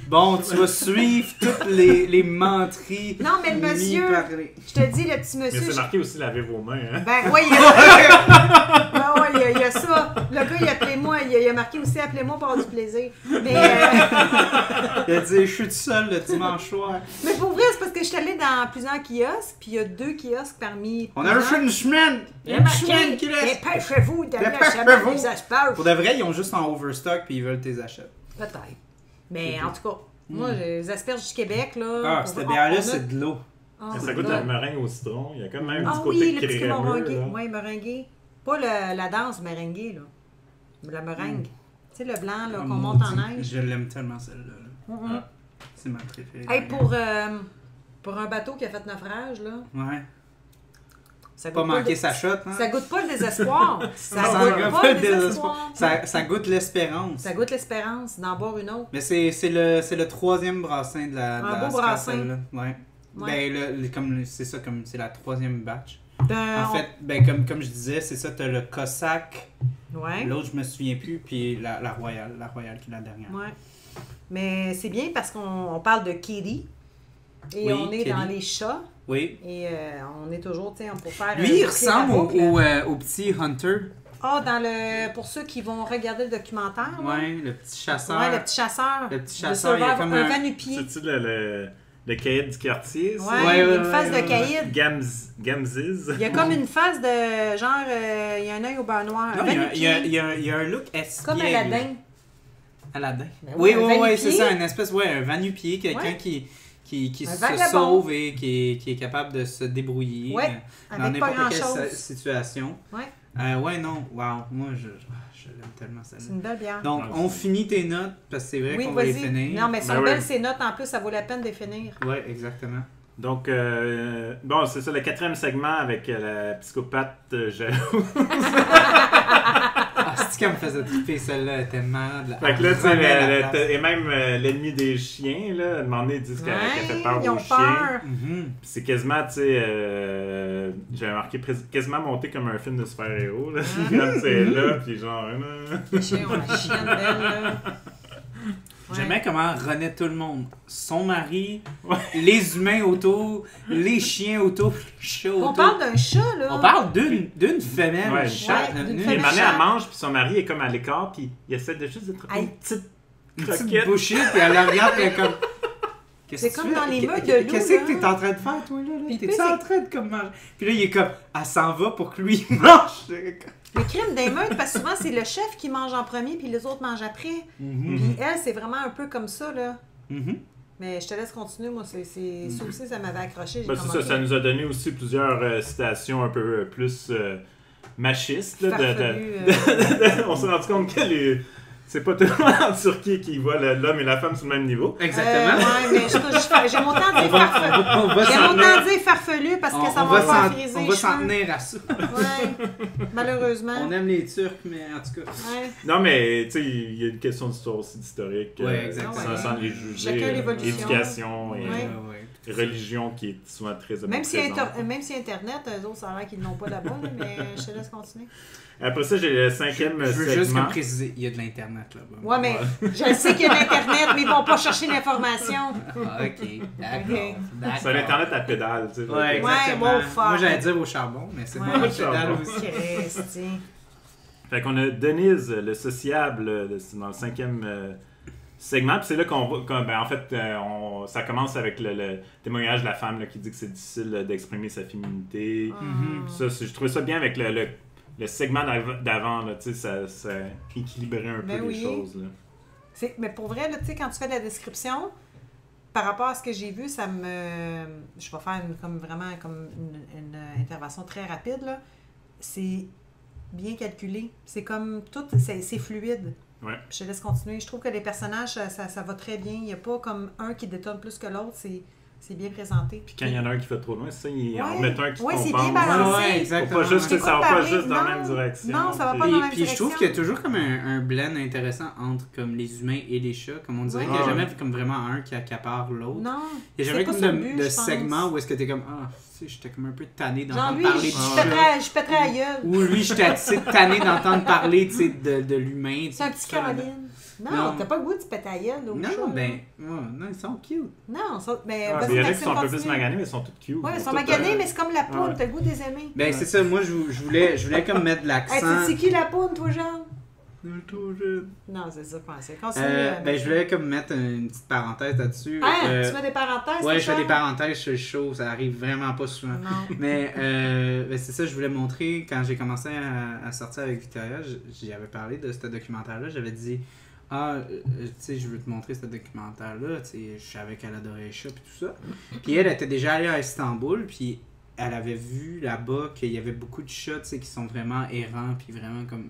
A: Bon, tu vas suivre toutes les menteries.
B: Non, mais le monsieur, je te dis, le petit monsieur...
C: Mais c'est marqué aussi, lavez vos mains, hein?
B: Ben oui, il y a ça. Le gars, il a appelé moi, il a marqué aussi, appelez-moi pour avoir du plaisir. Mais...
A: Il a dit, je suis tout seul le dimanche soir.
B: Mais pour vrai, c'est parce que je suis allée dans plusieurs kiosques, puis il y a 2 kiosques parmi...
A: On a reçu une semaine! Une semaine qui laisse!
B: Dépêchez-vous d'aller acheter les asperges.
A: Pour de vrai, ils ont juste en overstock, puis ils veulent tes achats.
B: Peut-être. Mais en tout cas, moi, les asperges du Québec, là...
A: Ah, cette bière-là, c'est de l'eau.
C: Ça goûte la meringue au citron. Il y a quand même un petit côté crémeux.
B: Oui, meringué. Pas la danse meringuée, là. La meringue. Tu sais, le blanc, là, qu'on monte en neige.
A: Je l'aime tellement, celle-là. C'est ma préférée.
B: Hey, pour un bateau qui a fait naufrage, là...
A: Ouais.
B: Ça
A: pas manquer sa shot, hein?
B: Ça goûte pas le désespoir. Ça goûte pas le désespoir.
A: Ça goûte l'espérance.
B: Ça goûte l'espérance d'en boire une autre.
A: Mais c'est le 3e brassin de la...
B: Un beau brassin.
A: Là. Ouais. Ben, c'est ça, comme c'est la 3e batch.
B: En
A: fait, comme je disais, c'est ça, t'as le Cossack.
B: Ouais.
A: L'autre, je me souviens plus, puis la Royale qui est la dernière.
B: Ouais. Mais c'est bien parce qu'on parle de Kitty. Et on est dans les chats.
A: Oui.
B: Et on est toujours, tu sais, pour faire...
A: Lui, il ressemble au petit Hunter.
B: Ah, pour ceux qui vont regarder le documentaire.
A: Oui, le petit chasseur.
B: Oui, le petit chasseur.
A: Le petit chasseur, il est comme
B: un vanupier.
C: C'est-tu le caïd du quartier?
B: Oui, une face de caïd.
C: Gamziz.
B: Il y a comme une face de genre, il y a un œil au beurre noir.
A: Non, il y a un look espiègle.
B: Comme Aladdin.
A: Aladdin.
B: Ben
A: oui, c'est ça, une espèce, un vanupier, quelqu'un qui se sauve et qui est capable de se débrouiller dans n'importe quelle situation.
B: Ouais.
A: Ouais, non. Wow. Moi, je l'aime tellement, celle-là.
B: C'est une belle bière.
A: Donc, on finit tes notes, parce que c'est vrai qu'on va les finir.
B: Non, mais sont belles ces notes. En plus, ça vaut la peine de les finir.
A: Oui, exactement.
C: Donc, bon, c'est ça, le 4e segment avec la psychopathe jalouse.
A: C'est qu'elle me faisait triper, celle-là, elle était malade.
C: Fait que là, tu sais, et même l'ennemi des chiens, là, à un moment donné, ils disent qu'elle fait peur aux chiens. C'est quasiment, tu sais, j'avais marqué quasiment monté comme un film de super-héros, là. Comme c'est là, puis genre...
B: Les chiens ont la chienne d'elle, là.
A: J'aimais comment renaît tout le monde. Son mari, les humains autour, les chiens autour, les chats autour.
B: On parle d'un chat, là.
A: On parle d'une femelle.
C: Ouais,
A: chat.
C: Une femelle, elle mange, puis son mari est comme à l'écart, puis il essaie de juste d'être une petite croquette.
A: Bouchée, puis elle la regarde, puis elle est comme...
B: C'est comme dans les meutes de loup.
A: Qu'est-ce que t'es en train de faire, toi, là? T'es-tu en train de comme manger? Puis là, il est comme, elle s'en va pour que lui mange.
B: Le crime d'émeute, parce que souvent, c'est le chef qui mange en premier, puis les autres mangent après. Puis elle, c'est vraiment un peu comme ça, là. Mais je te laisse continuer, moi, ça aussi, ça m'avait accroché.
C: Ben, c'est ça nous a donné aussi plusieurs citations un peu plus machistes. On s'est rendu compte que c'est pas tout le monde en Turquie qui voit l'homme et la femme sur le même niveau.
A: Exactement.
B: Ouais, mais j'ai mon temps de dire farfelu. J'ai mon temps de dire farfelu parce que ça va faire friser.
A: On va s'en tenir à ça.
B: Ouais, malheureusement.
A: On aime les Turcs, mais en tout cas.
B: Ouais.
C: Non, mais tu sais, il y a une question d'histoire aussi, d'historique.
A: Ouais, exactement.
C: Sans les juger.
B: Chacun l'évolution.
C: Éducation et religion qui est souvent très
B: même si Internet, eux autres, ça a l'air qu'ils n'ont pas là-bas, mais je te laisse continuer.
C: Après ça, j'ai le 5e segment.
A: Je veux juste préciser, il y a de l'Internet là-bas.
B: Ouais, mais je sais qu'il y a de l'Internet, mais ils vont pas chercher l'information.
A: Ok, d'accord.
C: C'est l'Internet à pédale, tu sais.
A: Ouais, exactement. Moi, j'allais dire au charbon, mais c'est bon, à pédale aussi.
C: Fait qu'on a Denise, le sociable, dans le 5e segment. Puis c'est là qu'on voit, en fait, ça commence avec le témoignage de la femme là, qui dit que c'est difficile d'exprimer sa féminité. Ça, je trouvais ça bien avec le segment d'avant, là, tu sais, ça équilibrait un peu les choses. Là.
B: Mais pour vrai, là, tu sais, quand tu fais la description, par rapport à ce que j'ai vu, ça me... Je vais faire une intervention très rapide, là. C'est bien calculé. C'est comme tout, c'est fluide.
C: Ouais.
B: Je te laisse continuer. Je trouve que les personnages, ça va très bien. Il n'y a pas comme un qui détonne plus que l'autre. C'est bien présenté.
C: Puis quand il y en a un qui fait trop loin, c'est ça, il en met un qui compense.
B: Oui, c'est bien balancé.
A: Ouais, exactement.
C: Pas juste, ça va pas juste dans la même direction.
B: Non, ça va pas dans la même direction.
A: Puis je trouve qu'il y a toujours comme un blend intéressant entre comme les humains et les chats. Comme on dirait qu'il n'y a jamais comme vraiment un qui accapare l'autre.
B: Non.
A: Il n'y a jamais comme de segment où est-ce que t'es comme j'étais comme un peu tanné d'entendre parler de
B: je pèterais la gueule.
A: Ou lui, j'étais assez tanné d'entendre parler de l'humain.
B: C'est un petit Caroline. Non, t'as pas le goût de te péter la gueule.
A: Non, ils sont cute.
B: Non,
C: il y en a qui sont un peu plus maganés, mais ils sont toutes cute.
B: Oui, ils sont maganés, mais c'est comme la poudre. T'as le goût des aimer.
A: Ben, c'est ça. Moi, je voulais comme mettre de l'accent.
B: C'est qui la poudre, toi, Jean?
A: Non,
B: c'est ça, pensez.
A: Je voulais comme mettre une petite parenthèse là-dessus.
B: Tu mets des parenthèses?
A: Ouais, je fais des parenthèses sur le show, ça arrive vraiment pas souvent.
B: Non.
A: Mais c'est ça, je voulais montrer, quand j'ai commencé à sortir avec Victoria, j'y avais parlé de ce documentaire-là, j'avais dit, tu sais, je veux te montrer ce documentaire-là, tu sais, je savais qu'elle adorait les chats et tout ça. Puis elle était déjà allée à Istanbul, puis elle avait vu là-bas qu'il y avait beaucoup de chats, tu sais, qui sont vraiment errants, puis vraiment comme...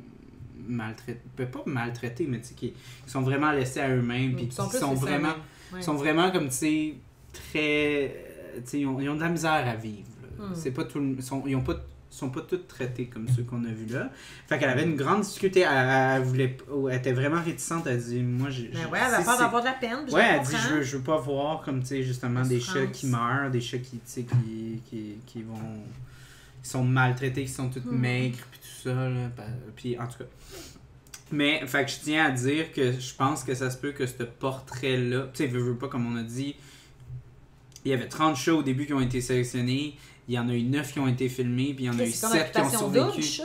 A: maltraités, pas maltraités, mais qui sont vraiment laissés à eux-mêmes, puis qui sont vraiment comme, tu sais, très... tu sais, ils ont de la misère à vivre. C'est pas tout ils sont pas tous traités comme ceux qu'on a vus là. Fait qu'elle avait une grande difficulté, elle était vraiment réticente, elle dit, moi,
B: elle avait peur d'avoir de la peine.
A: Elle dit, je veux pas voir, comme, tu sais, justement, des chats qui meurent, des chats qui, tu sais, qui vont... Ils sont maltraités, qui sont tous maigres, puis tout ça, là. Puis, en tout cas... Mais, fait que je tiens à dire que je pense que ça se peut que ce portrait-là... Tu sais, veux pas, comme on a dit, il y avait 30 chats au début qui ont été sélectionnés, il y en a eu 9 qui ont été filmés, puis il y en a eu 7 qui ont survécu.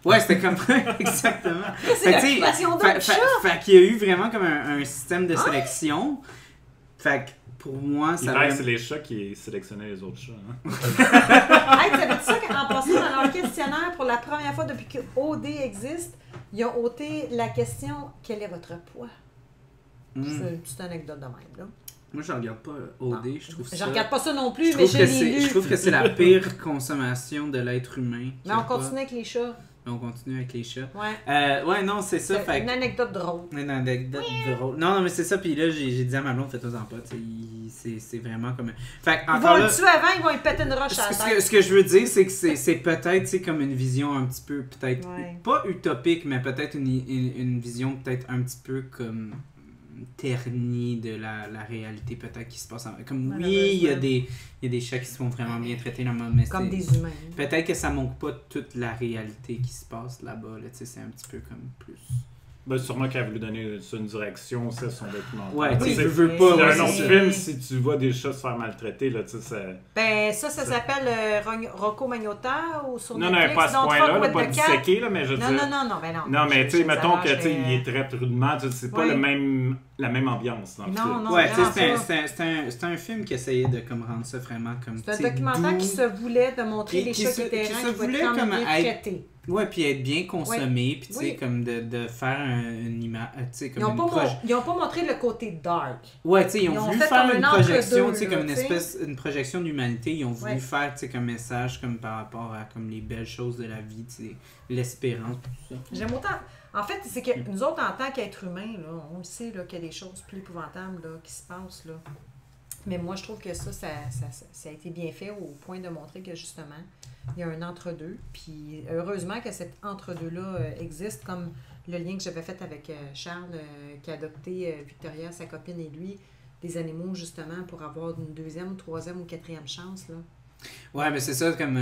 A: Ouais, c'était comme... Exactement.
B: C'est l'occupation d'autres chats!
A: Fait qu'il y a eu vraiment comme un système de sélection. Fait que pour moi, ça...
C: c'est les chats qui sélectionnaient les autres chats. Hein?
B: Hey, tu savais ça qu'en passant dans leur questionnaire, pour la première fois depuis que OD existe, ils ont ôté la question « Quel est votre poids? » C'est une petite anecdote de même, là.
A: Moi, je regarde pas OD, je trouve ça...
B: Je regarde pas ça non plus, mais je l'ai lu.
A: Je trouve que c'est la pire consommation de l'être humain.
B: Mais on continue avec les chats.
A: Mais on continue avec les chats.
B: Ouais.
A: Non, c'est ça.
B: C'est une anecdote drôle.
A: Une anecdote drôle. Non, mais c'est ça. Puis là, j'ai dit à ma blonde, faites-en pas. C'est vraiment comme... Fait,
B: ils vont le tuer avant, ils vont lui péter une roche à la tête.
A: Ce que je veux dire, c'est que c'est peut-être comme une vision un petit peu, peut-être, pas utopique, mais peut-être une vision peut-être un petit peu comme ternie de la réalité peut-être qui se passe. Comme oui, il y a des chats qui se font vraiment bien traiter dans le monde, mais
B: comme des humains.
A: Peut-être que ça montre pas toute la réalité qui se passe là-bas. Là, c'est un petit peu comme plus...
C: Ben, sûrement qu'elle a voulu donner une direction, c'est son documentaire.
A: Ouais, tu sais,
C: je
A: veux pas.
C: C'est un autre film si tu vois des chats se faire maltraiter, là, tu sais,
B: Ben, ça s'appelle Rocco Magnotta ou sur
C: non,
B: Netflix.
C: Non, pas à ce point-là, pas disséqué, là, mais je veux dire...
B: Non, ben non.
C: Non, mais tu sais, mettons que, tu sais, il est très rudement, c'est pas la même ambiance dans le film.
B: Non,
A: ouais, c'est un film qui essayait de comme rendre ça vraiment comme...
B: C'est un documentaire qui se voulait de montrer les chats qui étaient errants, qui voulaient être bien traités.
A: Ouais, puis être bien consommé, puis tu sais, comme de faire une image, tu sais, comme
B: ils ont pas montré le côté dark.
A: Ouais, tu sais, ils ont voulu faire une projection, tu sais, comme une projection d'humanité, ils ont voulu faire, tu sais, comme message, comme par rapport à comme les belles choses de la vie, tu sais, l'espérance, tout ça.
B: J'aime autant... En fait, c'est que nous autres, en tant qu'êtres humains, là, on le sait qu'il y a des choses plus épouvantables là, qui se passent, là. Mais moi, je trouve que ça a été bien fait au point de montrer que, justement, il y a un entre-deux. Puis, heureusement que cet entre-deux-là existe, comme le lien que j'avais fait avec Charles, qui a adopté Victoria, sa copine et lui, des animaux, justement, pour avoir une deuxième, troisième ou quatrième chance, là.
A: Ouais, mais c'est ça, comme...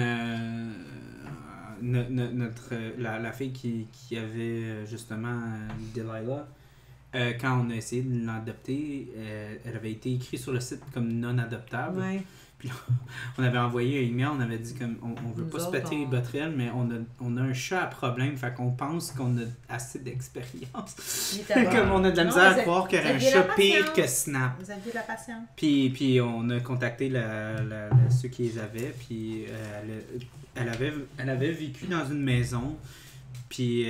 A: la fille qui avait, justement, Delilah... quand on a essayé de l'adopter, elle avait été écrite sur le site comme non adoptable. Ouais. Puis là, on avait envoyé un email, on avait dit comme on veut pas se péter les botterelles, mais on a un chat à problème, fait qu'on pense qu'on a assez d'expérience. Comme on a de la misère à croire qu'il y aurait un chat pire que Snap.
B: Vous aviez de la patience.
A: Puis on a contacté ceux qui les avaient, puis elle avait vécu dans une maison. Puis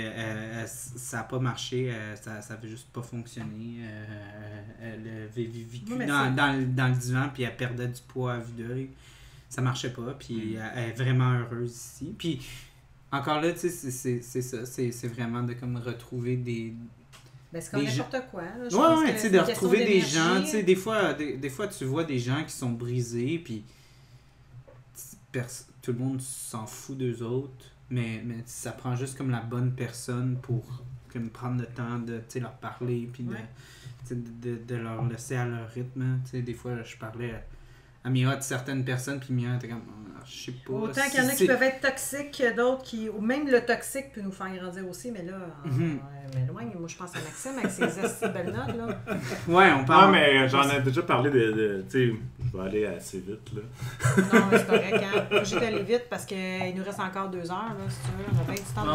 A: ça n'a pas marché, ça n'avait juste pas fonctionné. Elle avait vécu dans le divan, puis elle perdait du poids à vue d'œil. Ça marchait pas, puis elle est vraiment heureuse ici. Puis encore là, tu sais, c'est ça, c'est vraiment de comme retrouver des...
B: Ben, c'est comme n'importe quoi. Là.
A: Ouais, tu sais, de retrouver des gens. Tu sais, des fois, tu vois des gens qui sont brisés, puis tout le monde s'en fout d'eux autres. Mais ça prend juste comme la bonne personne pour comme prendre le temps de leur parler puis de leur laisser à leur rythme. T'sais, des fois, je parlais à Mira de certaines personnes, puis Mira était comme, je sais pas.
B: Autant qu'il y en a qui peuvent être toxiques, d'autres qui... Ou même le toxique peut nous faire grandir aussi, mais là, mais loin, moi je pense à Maxime avec ses belles notes, là.
A: Ouais, on parle...
C: Ah, mais j'en ai déjà parlé de tu sais, je vais aller assez vite, là.
B: Non, mais c'est correct, hein. J'ai d'aller vite parce qu'il nous reste encore 2 heures, là, si tu veux. On a bien du temps de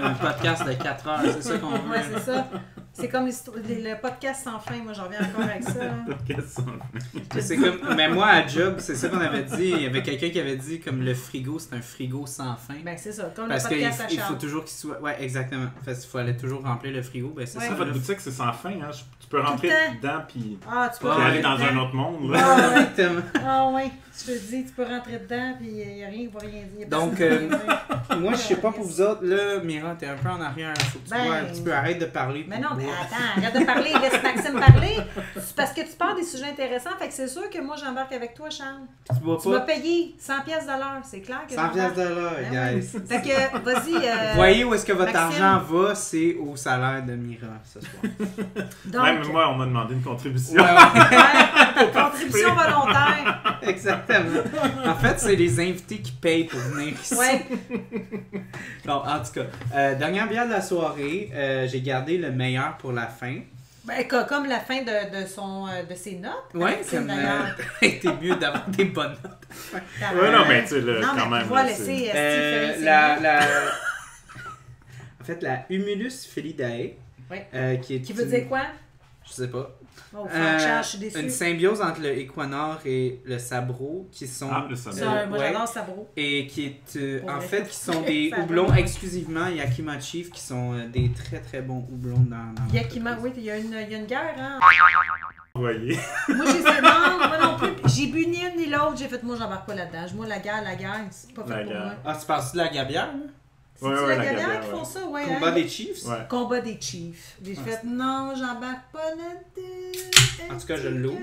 A: un podcast de 4 heures, c'est ça qu'on veut.
B: Ouais, c'est ça. C'est comme le podcast sans fin, moi j'en reviens encore avec ça. Hein.
C: Podcast sans fin.
A: C'est comme, mais moi à job, c'est ça qu'on avait dit. Il y avait quelqu'un qui avait dit comme le frigo, c'est un frigo sans fin.
B: Ben c'est ça, comme
A: parce
B: le podcast à
A: il faut toujours qu'il soit. Ouais, exactement. Parce qu'il fallait toujours remplir le frigo. Ben c'est ça.
C: Votre boutique, c'est sans fin. Hein? Tu peux rentrer dedans puis
B: tu peux
C: aller dans un autre monde. Là.
B: Ah, exactement. Ah oui, je te dis, tu peux rentrer dedans puis il n'y a rien qui va rien dire.
A: Donc, moi je sais pas pour vous autres, là, Mira, t'es un peu en arrière. Faut que tu vois un petit peu, arrête de parler.
B: Mais non, mais attends, arrête de parler, laisse Maxime parler. C'est parce que tu parles des sujets intéressants, fait que c'est sûr que moi j'embarque avec toi, Charles. Tu m'as payé 100$ de l'heure, c'est clair que
A: 100$ de l'heure, guys.
B: Fait que, vas-y.
A: Vous voyez où est-ce que votre argent va, c'est au salaire de Mira ce soir.
B: Donc,
C: même moi, on m'a demandé une contribution.
B: Contribution volontaire.
A: Exactement. En fait, c'est les invités qui payent pour venir ici.
B: Ouais.
A: Bon, en tout cas, dernière bière de la soirée, j'ai gardé le meilleur pour la fin.
B: Ben, comme la fin de ses notes.
A: Ouais, comme c'était mieux d'avoir des bonnes notes.
C: Ouais, non, mais tu sais, quand même.
B: On va laisser Steve
A: En fait, la Humulus felidae.
B: Ouais.
A: Qui
B: veut dire quoi?
A: Je sais pas.
B: Oh, je suis déçue.
A: Une symbiose entre le Equanor et le Sabro qui sont...
C: le Sabro.
B: Moi j'adore Sabro.
A: Et qui est... en fait, qui sont des houblons exclusivement Yakima Chief, qui sont des très très bons houblons dans
B: Yakima, oui, il y a une guerre, hein?
C: Vous voyez.
B: Moi, moi non plus. J'ai bu ni une ni l'autre. J'ai fait, moi, j'embarque pas là-dedans. Moi, la guerre, c'est pas fait pour moi.
A: Ah, tu parles de la gabière, là?
B: C'est la Gabière qui font ça, ouais.
A: Combat des Chiefs?
B: Ouais. Combat des Chiefs. J'ai fait, non, j'embarque pas là-dedans.
A: En tout cas, je l'ouvre.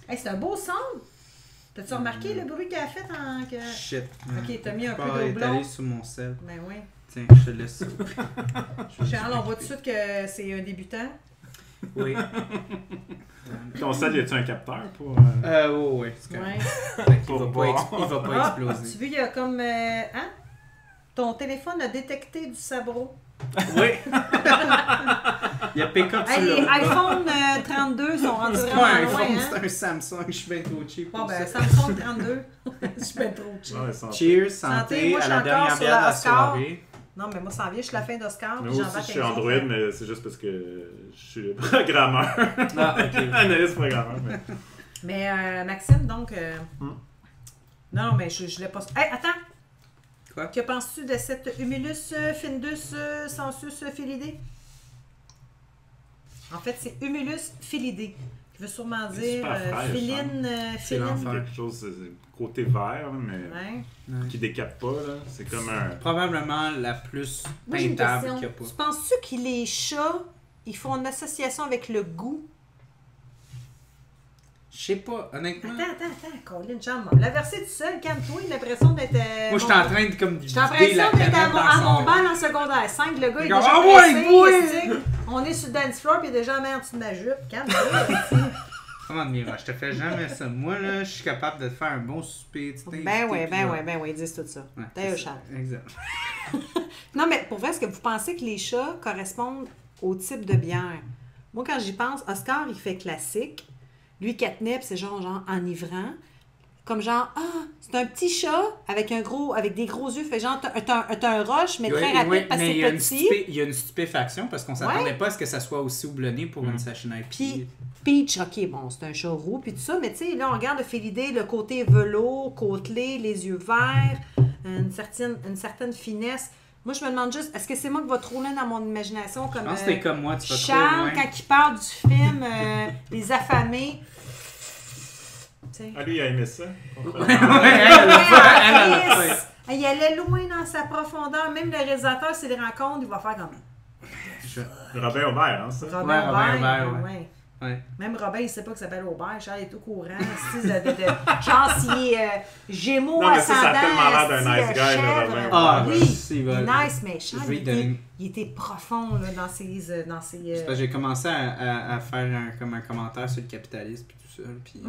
B: Hey, c'est un beau son. T'as-tu remarqué le bruit qu'elle a fait en...
A: Shit.
B: Ok, t'as mis un peu
A: de
B: d'eau blanc.
A: allé sur mon sel.
B: Ben oui.
A: Tiens, je te laisse.
B: Charles, on voit tout de suite que c'est un débutant.
A: Oui.
C: Ton sel, y a-tu un capteur pour...
A: oui, c'est correct. Il va pas exploser.
B: Tu vois, il y a comme... hein? Ton téléphone a détecté du sabro.
A: Oui. Il y a pick-up sur
B: les iPhone 32 sont rendus
A: vraiment
B: loin.
A: C'est pas un iPhone,
B: hein?
A: c'est un Samsung. Je suis bien trop cheap.
B: Bon, ben, Samsung 32. Je suis bien trop cheap.
C: Ouais,
A: cheers, santé,
B: moi,
A: à la dernière bière de la soirée.
B: Non, mais moi, ça en vient, je suis la fin d'Oscar.
C: Moi aussi, je suis Android, mais c'est juste parce que je suis programmeur.
A: Ah, ok.
C: Analyste programmeur.
B: Mais Maxime, donc... Non, mais je l'ai pas... Hey, attends!
A: Quoi?
B: Que penses-tu de cette Humulus Findus Sensus Filidé? En fait, c'est Humulus Filidé, qui veut sûrement dire filine.
A: C'est l'enfer.
C: Quelque chose côté vert, mais qui décape pas. Là. C'est comme un...
A: Probablement la plus peintable qu'il n'y a pas.
B: Tu penses-tu que les chats, ils font une association avec le goût?
A: Je sais pas, honnêtement.
B: Attends, Colin, Charles, la versée tout seul, calme-toi, l'impression d'être...
A: Moi, j'étais en train de comme
B: vider la canette à mon bal en secondaire 5, le gars est déjà pressé, on est sur le dance floor, puis il est déjà en main en dessous de ma jupe, calme-toi.
A: Comment dire, je te fais jamais ça. Moi, là, je suis capable de te faire un bon souper.
B: Ben oui, ils disent tout ça. D'ailleurs, Charles.
A: Exact.
B: Non, mais pour vrai, est-ce que vous pensez que les chats correspondent au type de bière? Moi, quand j'y pense, Oscar, il fait classique. Lui, catnip, c'est genre enivrant. Comme genre, c'est un petit chat avec des gros yeux. Fait genre, t'as un rush, mais très rapide parce que c'est petit.
A: Il y a une stupéfaction parce qu'on s'attendait pas à ce que ça soit aussi houblonné pour une session IPA.
B: Puis, Peach, ok, bon, c'est un chat roux, puis tout ça, mais tu sais, là, on regarde le Félidé, le côté velours, côtelé, les yeux verts, une certaine finesse. Moi, je me demande juste, est-ce que c'est moi qui va trop loin dans mon imagination? Comme,
A: je pense que t'es comme moi, tu vas
B: Charles,
A: trop loin.
B: quand il parle du film Les Affamés.
C: Ah, lui, il a aimé ça.
B: Il allait loin dans sa profondeur. Même le réalisateur, s'il les rencontre, il va faire comme...
C: Robin Aubert, hein, ça?
B: Robin Aubert,
A: ouais.
B: Même Robin, il sait pas que ça s'appelle Aubert. Charles est au courant. Genre, s'il est Gémeaux ascendant.
C: Ça a tellement l'air d'un nice guy, le Robin.
B: Ah, oui, il est nice, mais Charles, il était profond là, dans ses...
A: C'est parce que j'ai commencé à faire comme un commentaire sur le capitalisme et tout ça, puis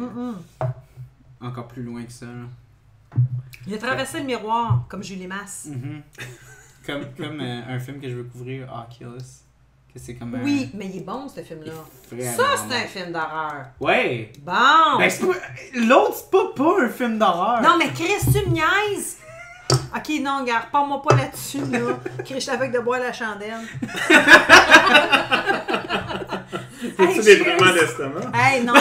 A: encore plus loin que ça. Là.
B: Il a traversé le miroir, comme Julie Masse.
A: Comme un film que je veux couvrir, Oculus. C'est comme
B: oui, mais il est bon, ce film-là. Ça, c'est un film d'horreur.
A: Ouais.
B: Bon.
A: Ben, l'autre, c'est pas un film d'horreur.
B: Non, mais Chris, tu me niaises. Ok, non, regarde, parle-moi pas là-dessus, là. Chris, je suis avec de boire la chandelle.
C: C'est-tu des traitements d'estomac?
B: Hey, non, mais...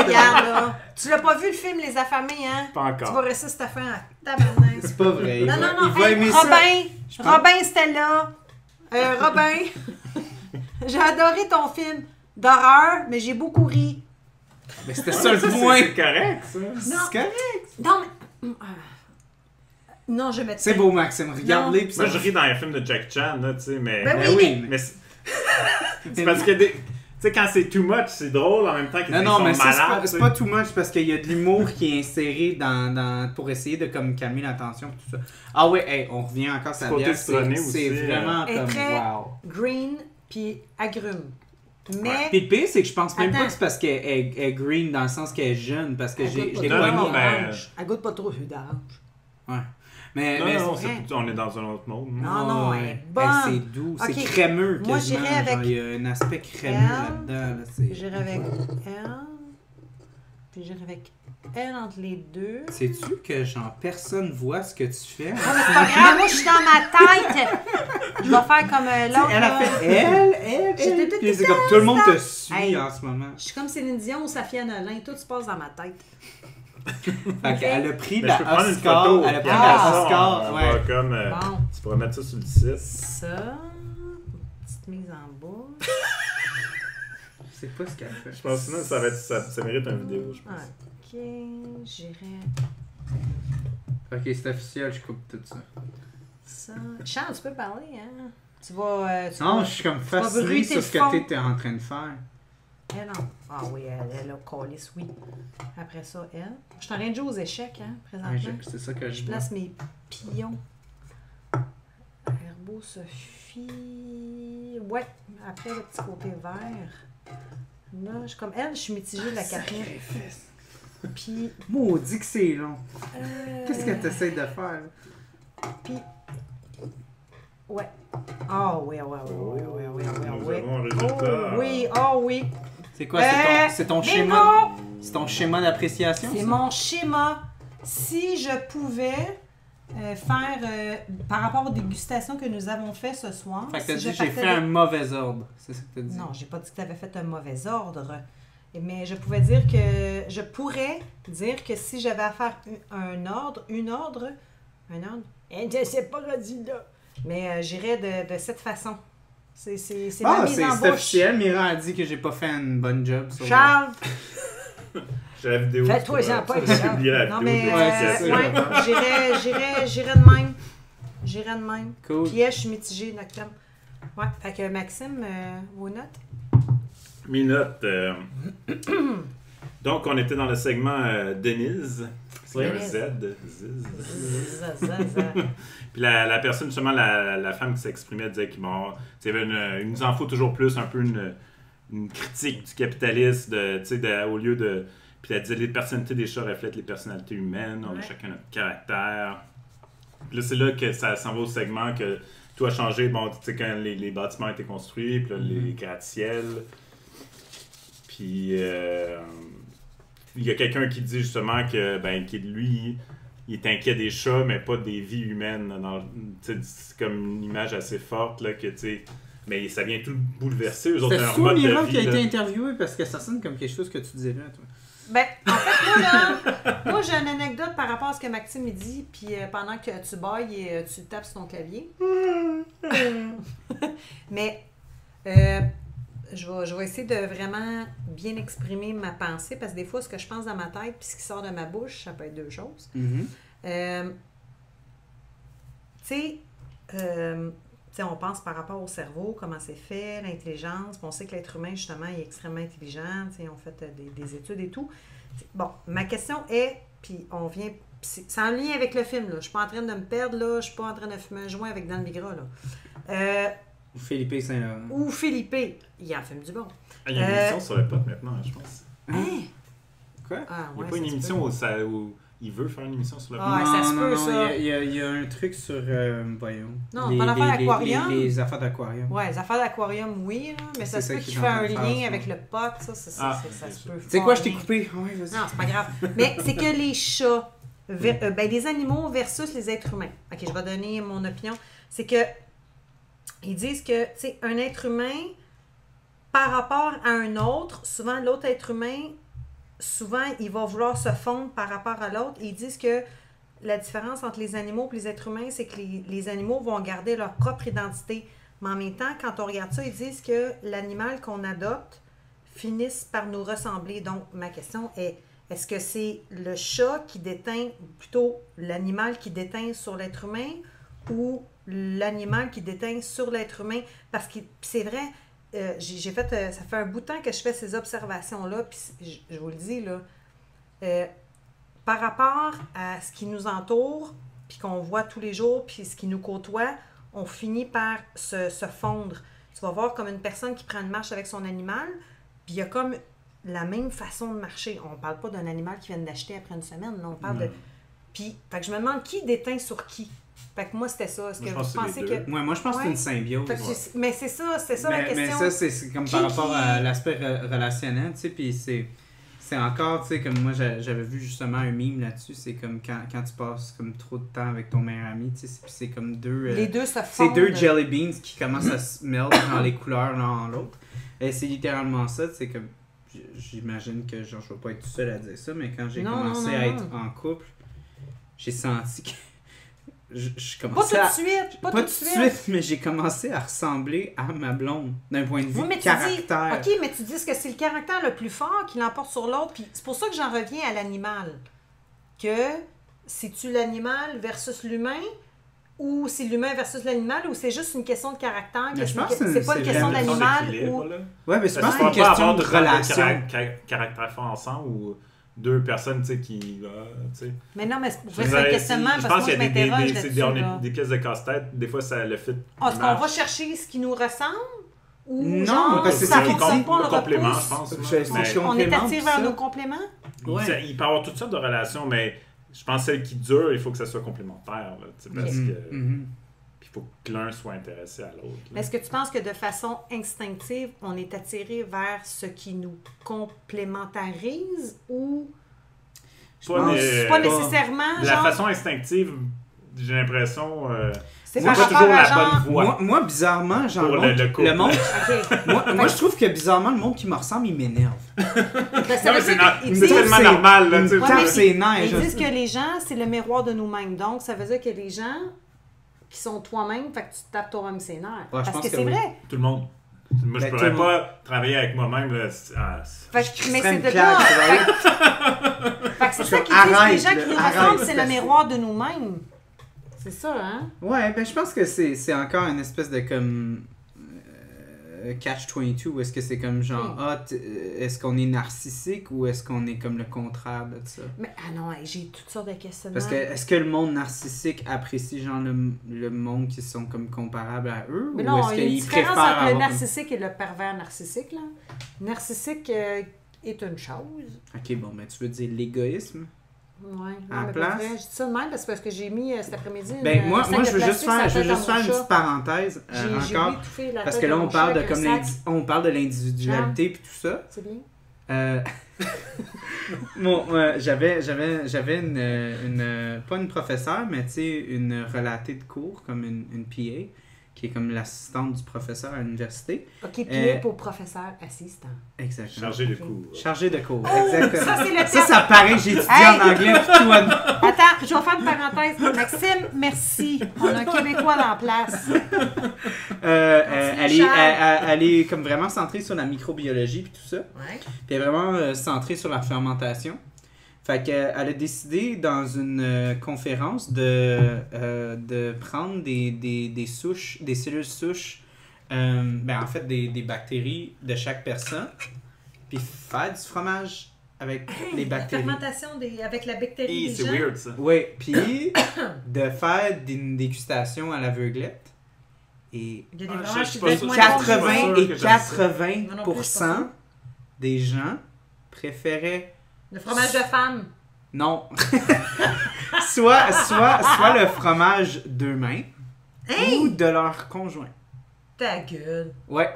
B: regarde, là. Tu l'as pas vu, le film Les Affamés, hein?
C: Pas encore.
B: Tu vas rester cette affaire à tabarnak.
A: C'est pas vrai.
B: Non,
A: il va aimer
B: Robin, c'était là. Robin, j'ai adoré ton film d'horreur, mais j'ai beaucoup ri.
A: Mais c'était ça le point.
C: C'est correct, ça.
A: C'est correct.
B: Non, mais... non, je vais...
A: C'est beau, Maxime. Regarde-les.
C: Moi, je ris dans un film de Jack Chan, là, tu sais, mais...
B: Ben oui,
C: mais c'est parce que... Tu sais, quand c'est too much, c'est drôle en même temps qu'ils sont malades.
A: C'est pas too much parce qu'il y a de l'humour qui est inséré pour essayer de comme calmer la tension et tout ça. Ah ouais, hey, on revient encore sur la bière. C'est vraiment comme wow.
B: Green puis agrumes. Mais...
A: Puis le pire, c'est que je pense même pas que c'est parce qu'elle est green dans le sens qu'elle est jeune, parce que j'ai pogné.
B: Elle goûte pas trop d'orange.
A: Ouais. Mais
C: on est dans un autre monde.
B: Non, elle est bonne.
A: C'est doux, c'est crémeux.
B: Moi, j'irais avec...
A: Il y a un aspect crémeux là-dedans.
B: J'irais avec elle. Puis j'irais avec elle entre les deux.
A: Sais-tu que genre personne voit ce que tu fais?
B: Non, mais c'est pas grave, moi je suis dans ma tête. Je vais faire comme l'autre.
A: Elle a fait elle. Puis c'est comme tout le monde te suit en ce moment.
B: Je suis comme Céline Dion ou Safia Nolin, tout se passe dans ma tête.
A: Fait qu'elle a pris la
C: Oscar.
A: Elle a pris la Oscar.
C: Ouais. Bon. Tu pourrais mettre ça sur le site.
B: Ça. Petite mise en bouche.
A: Je sais pas ce qu'elle fait.
C: Je pense que sinon, ça mérite une vidéo, je pense.
B: Ok, j'irai.
A: Ok, c'est officiel, je coupe tout ça.
B: Ça... Charles, tu peux parler, hein? Tu vas...
A: non, je suis comme fasciné sur ce que tu étais en train de faire.
B: Elle, non. Ah oui, elle a calice, oui. Après ça, elle. Je suis en train de jouer aux échecs, hein, présentement.
A: Ouais, c'est ça que je
B: place mes pions. Herbeau Sophie. Ouais, après le petit côté vert. Là, je comme elle, je suis mitigée de la Catherine. Puis.
A: Maudit que c'est long. Qu'est-ce que tu essaies de faire?
B: Puis. Ouais. Ah oui, oui. Oh oui, oh oui.
A: C'est quoi? C'est ton schéma? C'est ton schéma d'appréciation?
B: C'est mon schéma. Si je pouvais faire par rapport aux dégustations que nous avons fait ce soir.
A: Fait que t'as dit que j'ai fait un mauvais ordre. C'est ça que t'as dit?
B: Non, j'ai pas dit que tu avais fait un mauvais ordre. Mais je pourrais dire que je pourrais dire que si j'avais à faire un ordre, je sais pas rendu là. Mais j'irais de cette façon. C'est ma mise en bouche.
A: C'est officiel. Mira a dit que j'ai pas fait une bonne job. Sur
B: Charles!
C: J'ai la vidéo.
B: Fais-toi-en pas. Non, mais j'irais de même.
A: Cool.
B: Puis je suis mitigée, Noctem. Ouais, fait que Maxime, vos notes?
C: Mes notes. Donc, on était dans le segment Denise. C'est un Z. Puis la personne, justement, la femme qui s'exprimait, disait qu'il il nous en faut toujours plus, un peu une critique du capitalisme, au lieu de... Puis elle disait, les personnalités des chats reflètent les personnalités humaines, on a chacun notre caractère. Puis là, c'est là que ça s'en va au segment que tout a changé, bon, tu sais, quand les bâtiments ont été construits, puis là, les gratte-ciels. Puis... il y a quelqu'un qui dit justement que lui, il est inquiet des chats, mais pas des vies humaines. C'est comme une image assez forte, là, que, mais ça vient tout bouleverser. Eux autres,
A: c'est toi, Mira, qui a été interviewé, parce que ça sonne comme quelque chose que tu dirais, toi.
B: Ben, en fait, moi, j'ai une anecdote par rapport à ce que Maxime dit, puis pendant que tu bailles et tu tapes sur ton clavier. Mais... Je vais essayer de vraiment bien exprimer ma pensée parce que des fois, ce que je pense dans ma tête puis ce qui sort de ma bouche, ça peut être deux choses.
A: Mm-hmm.
B: Tu sais, on pense par rapport au cerveau, comment c'est fait, l'intelligence. On sait que l'être humain, justement, il est extrêmement intelligent. On fait des études et tout. Bon, ma question est, puis on vient... C'est en lien avec le film, là. Je suis pas en train de me perdre, là. Je suis pas en train de fumer un joint avec Dan Bigra, là.
A: Ou Philippe Saint-Laurent.
B: Ou Philippe. Il en filme du bon.
C: Il y a une émission sur le pot maintenant, je pense.
B: Hein?
A: Quoi?
C: Il n'y a pas une émission où il veut faire une émission sur le pot.
B: Ah, ça se peut, ça.
A: Il y a un truc sur... voyons.
B: Non, pas l'affaire d'aquarium.
A: Les affaires d'aquarium.
B: Ouais, les affaires d'aquarium, oui. Là, mais ça se peut qu'il fait un lien avec le pot. Ça se peut.
A: C'est quoi, je t'ai coupé? Ouais, vas-y.
B: Non, c'est pas grave. Mais c'est que les chats, les animaux versus les êtres humains. OK, je vais donner mon opinion. C'est que ils disent que, tu sais, un être humain, par rapport à un autre, souvent l'autre être humain, souvent il va vouloir se fondre par rapport à l'autre. Ils disent que la différence entre les animaux et les êtres humains, c'est que les animaux vont garder leur propre identité. Mais en même temps, quand on regarde ça, ils disent que l'animal qu'on adopte finisse par nous ressembler. Donc, ma question est, est-ce que c'est le chat qui déteint, ou plutôt l'animal qui déteint sur l'être humain, ou l'animal qui déteint sur l'être humain? Parce que c'est vrai, j'ai fait, ça fait un bout de temps que je fais ces observations-là, puis je vous le dis, là, par rapport à ce qui nous entoure, puis qu'on voit tous les jours, puis ce qui nous côtoie, on finit par se fondre. Tu vas voir comme une personne qui prend une marche avec son animal, puis il y a comme la même façon de marcher. On ne parle pas d'un animal qui vient d'acheter après une semaine, là, on parle de... Puis, fait que je me demande qui déteint sur qui. Fait que moi, c'était ça. Est-ce que vous pensez que...
A: Ouais, moi, je pense que c'est une symbiose.
B: Mais c'est ça la question.
A: Mais ça, c'est comme par rapport à l'aspect relationnel, tu sais, puis c'est encore, tu sais, comme moi, j'avais vu justement un meme là-dessus, c'est comme quand tu passes comme trop de temps avec ton meilleur ami, tu sais, c'est comme deux...
B: les deux se fondent.
A: C'est deux jelly beans qui commencent à se melt dans les couleurs l'un en l'autre. Et c'est littéralement ça, tu sais, comme... J'imagine que genre, je vais pas être tout seul à dire ça, mais quand j'ai commencé à être en couple, j'ai senti que... Je commençais
B: pas tout de suite,
A: mais j'ai commencé à ressembler à ma blonde d'un point de vue caractère.
B: OK, mais tu dis que c'est le caractère le plus fort qui l'emporte sur l'autre, puis c'est pour ça que j'en reviens à l'animal. Que si tu l'animal versus l'humain, ou c'est l'humain versus l'animal, ou c'est juste une question de caractère?
A: Je pense
B: que c'est pas une question d'animal ou...
A: Ouais, mais c'est pas une question de relation.
C: Caractère fort ensemble ou deux personnes, tu sais, qui... tu sais.
B: Mais non, mais c'est un questionnement, parce que moi, je m'interroge là-dessus.
C: Des pièces de casse-tête, des fois, ça le fit.
B: Est-ce qu'on va chercher ce qui nous ressemble? Ou
A: non,
B: genre,
A: parce que
B: ça
A: c'est
B: fonctionne pas,
C: un complément, je pense.
B: On est attiré vers nos compléments?
C: Ouais. Il peut y avoir toutes sortes de relations, mais je pense que celle qui dure, il faut que ça soit complémentaire. Là, parce que il faut que l'un soit intéressé à l'autre.
B: Est-ce que tu penses que de façon instinctive, on est attiré vers ce qui nous complémentarise ou pas nécessairement?
C: De la façon instinctive, j'ai l'impression...
B: c'est
C: pas toujours la bonne voie.
A: Moi, bizarrement, genre, le monde... moi, je trouve que bizarrement, le monde qui me ressemble, il m'énerve.
C: C'est tellement normal. Là,
B: ils disent que les gens, c'est le miroir de nous-mêmes. Donc, ça veut dire que les gens qui sont toi-même, fait que tu te tapes toi-même ses nerfs. Parce que c'est vrai.
C: Tout le monde. Moi, je pourrais pas travailler avec moi-même. Là.
B: Mais c'est de là. Fait que c'est ça qu'ils disent. Les gens qui nous ressemblent, c'est le miroir de nous-mêmes. C'est ça, hein?
A: Ouais, ben je pense que c'est encore une espèce de comme catch-22, où est-ce que c'est comme genre, est-ce qu'on est narcissique ou est-ce qu'on est comme le contraire de ça?
B: Mais non, j'ai toutes sortes de questionnements.
A: Parce que est-ce que le monde narcissique apprécie genre le monde qui sont comme comparables à eux?
B: Mais
A: ou
B: non,
A: est-ce
B: il y a une
A: qu'ils
B: différence
A: préfèrent
B: entre le
A: avoir
B: narcissique et le pervers narcissique, là. Narcissique est une chose.
A: Ok, bon, mais tu veux dire l'égoïsme?
B: Ouais,
A: à la place.
B: Je dis ça de même parce que j'ai mis cet après-midi.
A: Moi je veux juste faire une petite parenthèse encore. Parce que là, on parle de comme on parle de l'individualité et tout ça.
B: C'est bien.
A: Bon, j'avais une pas une professeure, mais tu sais, une relatée de cours, comme une PA, qui est comme l'assistante du professeur à l'université.
B: OK, PA pour professeur assistant.
A: Exactement.
C: Chargé de cours.
A: Chargé de cours, exactement.
B: Ça, c'est le
A: ça paraît que j'ai étudié en anglais.
B: Attends, je vais faire une parenthèse. Maxime, merci. On a un Québécois dans la place.
A: Elle est comme vraiment centrée sur la microbiologie et tout ça.
B: Ouais.
A: Puis elle est vraiment centrée sur la fermentation. Fait qu'elle a décidé dans une conférence de prendre des souches, des cellules souches, en fait des bactéries de chaque personne, puis faire du fromage avec les bactéries.
B: La fermentation avec la bactérie des gens.
C: C'est weird ça.
A: Oui, puis de faire une dégustation à l'aveuglette. Et
B: il y a des fromages qui
A: 80% des gens préféraient
B: le fromage de femme.
A: Non. soit le fromage d'eux-mêmes ou de leur conjoint.
B: Ta gueule.
A: Ouais.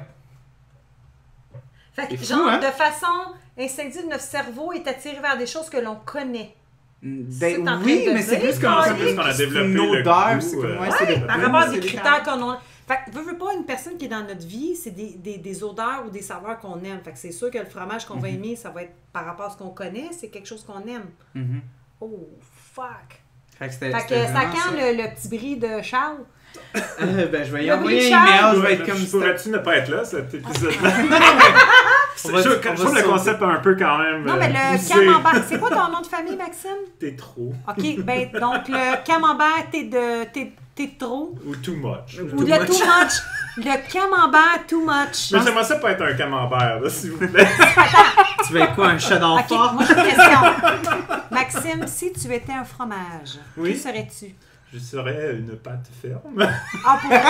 B: Fait que, genre, de façon instinctive, notre cerveau est attiré vers des choses que l'on connaît.
A: Ben oui, mais c'est plus comme ça.
C: Plus qu'on a développé
A: une odeur. C'est comme,
B: par rapport à des critères qu'on a. Fait que, veux pas, une personne qui est dans notre vie, c'est des odeurs ou des saveurs qu'on aime. Fait que c'est sûr que le fromage qu'on va aimer, ça va être par rapport à ce qu'on connaît, c'est quelque chose qu'on aime. Oh, fuck.
A: Fait que
B: ça quand le petit bris de Charles?
A: Je vais y envoyer un email, je vais être comme ça.
C: Pourrais-tu ne pas être là, cet épisode-là? Je trouve le concept un peu quand même.
B: Non, mais le camembert. C'est quoi ton nom de famille, Maxime?
C: T'es trop.
B: OK, ben donc le camembert, t'es trop.
C: Ou too much.
B: Ou le too much. Le camembert too much.
C: Mais j'aimerais ça pas être un camembert, là, s'il vous plaît.
A: Tu veux être quoi, un chat d'enfant?
B: OK, moi j'ai une question. Maxime, si tu étais un fromage, qui serais-tu?
C: Je serais une pâte ferme.
B: Ah, pour vrai?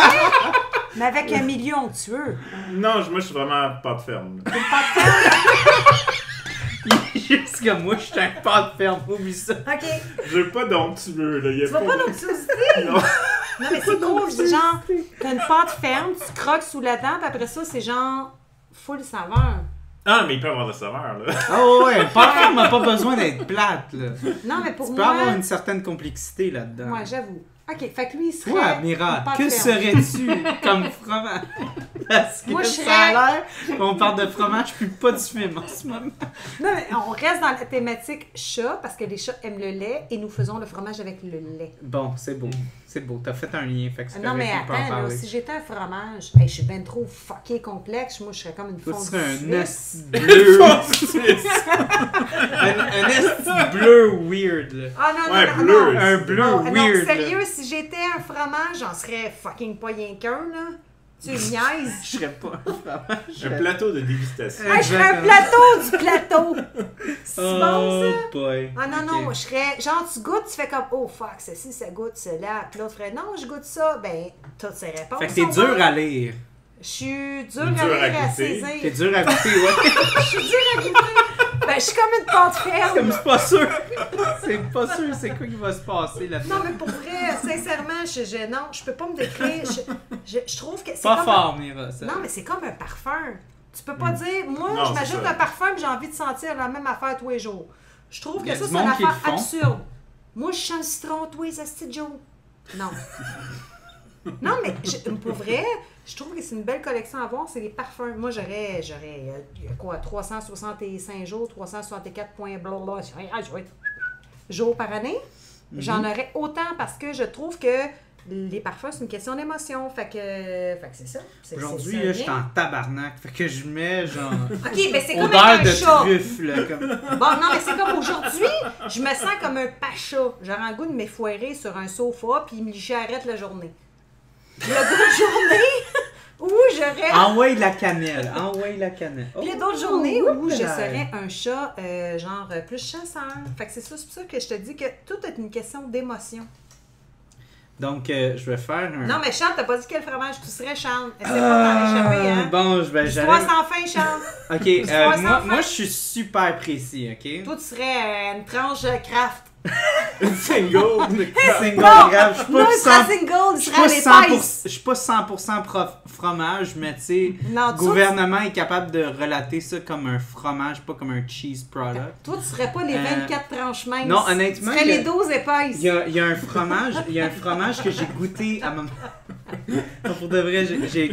B: Mais avec un milieu onctueux.
C: Non, moi je suis vraiment pâte ferme.
B: Une pâte ferme?
A: Juste comme moi, je suis un pâte ferme, oublie ça.
B: OK.
C: Je veux pas d'onctueux, là.
B: Tu veux pas d'onctuosité?
C: Non.
B: Non, mais c'est cool. C'est genre, t'as une pâte ferme, tu croques sous la dent, puis après ça, c'est genre full saveur.
C: Ah, mais il peut avoir de la saveur, là.
A: Oh ouais, pâte ferme n'a pas besoin d'être plate, là.
B: Non, mais pour
A: tu
B: moi...
A: peux avoir une certaine complexité là-dedans.
B: Ouais, j'avoue. OK, fait que lui, il serait...
A: Toi, Mira, que serais-tu comme fromage? Parce que
B: moi,
A: ça a l'air qu'on parle de fromage puis pas du film en ce moment.
B: Non, mais on reste dans la thématique chat parce que les chats aiment le lait et nous faisons le fromage avec le lait.
A: Bon, c'est beau. C'est beau. T'as fait un lien. Fait que c'est
B: non, mais
A: correct, on peut en
B: attends, là,
A: parler.
B: si j'étais un fromage, je suis bien trop fucké complexe. Moi, je serais comme une
A: Toi,
B: fondue
A: tu serais un
B: suisse.
A: esti bleu. un esti bleu weird. Là.
B: Ah non,
C: Ouais,
B: non,
C: bleu.
B: non.
A: Un bleu
B: Non,
A: weird.
B: non,
A: là.
B: sérieux, si j'étais un fromage, j'en serais fucking pas rien qu'un, là. Tu niaises.
A: Je serais pas un fromage.
C: Un plateau de dégustation.
B: Hey, je serais un plateau du plateau. C'est bon, ça?
A: Boy.
B: Ah non, non, je serais. Genre, tu goûtes, tu fais comme, oh fuck, ceci, ça goûte cela. Puis l'autre ferait, non, je goûte ça. Ben, toutes ces réponses.
A: Fait que t'es
B: sont
A: dur
B: bonnes.
A: à lire.
B: Je suis dur
C: Dur
B: à lire,
C: à
B: à
C: goûter.
B: saisir.
A: T'es dur à goûter, ouais.
B: Je suis dur à goûter. Ben, je suis comme une pâte ferme.
A: Comme c'est pas sûr. C'est pas sûr c'est quoi qui va se passer là-dedans.
B: Non, mais pour vrai, sincèrement, non, je peux pas me décrire. Je trouve que c'est
A: Pas
B: comme
A: fort, Mira. Ça.
B: Non, mais c'est comme un parfum. Tu peux pas dire, moi,
C: Non,
B: je
C: c'est
B: m'ajoute
C: ça.
B: un parfum et j'ai envie de sentir la même affaire tous les jours. Je trouve
A: Il y
B: que
A: a
B: ça,
A: du
B: c'est une
A: monde qui le
B: affaire
A: font.
B: absurde. Moi, je sens le citron tous les astis de jour. Non. Non, mais pour vrai, je trouve que c'est une belle collection à avoir, c'est les parfums. Moi, j'aurais quoi, 365 jours, 364 points blablabla, jours par année. J'en aurais autant parce que je trouve que les parfums, c'est une question d'émotion. Fait que c'est ça.
A: Aujourd'hui,
B: c'est
A: là, je suis en tabarnak. Fait que je mets genre.
B: OK, ben c'est comme
A: odeur
B: un
A: de
B: chat.
A: truffe, là. Comme...
B: Bon, non, mais c'est comme aujourd'hui, je me sens comme un pacha. J'aurais le goût de m'effoirer sur un sofa puis me licher arrête la journée. Il y a d'autres journées où j'aurais...
A: Envoie la cannelle. Envoie la cannelle.
B: Puis il y a d'autres journées où je
A: là.
B: serais un chat, genre, plus chasseur. Fait que c'est pour ça que je te dis que tout est une question d'émotion.
A: Donc, je vais faire un...
B: Non, mais Charles, t'as pas dit quel fromage tu serais, Charles. Essaie pas d'en échapper, hein.
A: Bon,
B: Histoire sans fin, Charles.
A: OK,
B: Histoire sans fin.
A: moi, je suis super précis, OK?
B: Toi, tu serais une tranche Kraft.
C: Single.
A: Single
B: Non,
A: grave, je suis
B: non,
A: pas
B: il sera single, il
A: Je
B: sera
A: suis
B: à
A: pas
B: l'épaisse.
A: 100%, je suis pas 100% fromage, mais tu sais,
B: Non,
A: le gouvernement est capable de relater ça comme un fromage, pas comme un cheese product.
B: Toi, tu serais pas les 24 tranches minces.
A: non, honnêtement,
B: Tu serais
A: il y a-
B: les 12 épaisses.
A: Il y a un fromage que j'ai goûté à mon... Non, pour de vrai, j'ai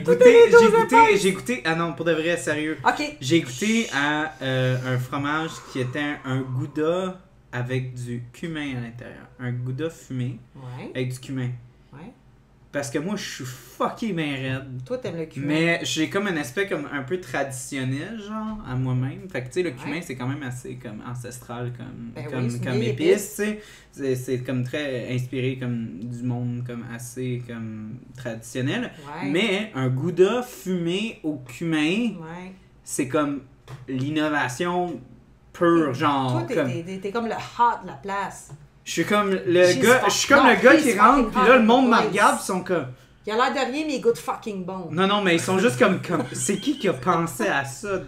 A: goûté, ah non, pour de vrai, sérieux.
B: OK.
A: J'ai goûté à un fromage qui était un gouda avec du cumin à l'intérieur. Un gouda fumé
B: Ouais.
A: avec du cumin.
B: Ouais.
A: Parce que moi, je suis fucké bien raide.
B: Toi, t'aimes le cumin.
A: Mais j'ai comme un aspect comme un peu traditionnel, genre, à moi-même. Fait que, tu sais, le cumin,
B: Ouais.
A: c'est quand même assez comme ancestral comme,
B: Ben
A: comme,
B: oui, c'est une
A: comme
B: vieille
A: épice, tu sais. C'est comme très inspiré comme du monde comme assez comme traditionnel.
B: Ouais.
A: Mais un gouda fumé au cumin,
B: Ouais.
A: c'est comme l'innovation pure, genre.
B: Toi,
A: comme...
B: t'es comme le hot de la place.
A: Je suis comme le
B: She's
A: gars,
B: fuck-
A: je suis comme
B: non,
A: le gars
B: he's
A: qui rentre,
B: fucking
A: puis là, le
B: hot
A: monde
B: in
A: me
B: the place.
A: regarde, ils sont comme...
B: Il a l'air de rien, mais il goûte fucking bon.
A: Non, non, mais ils sont juste comme c'est qui a pensé à ça?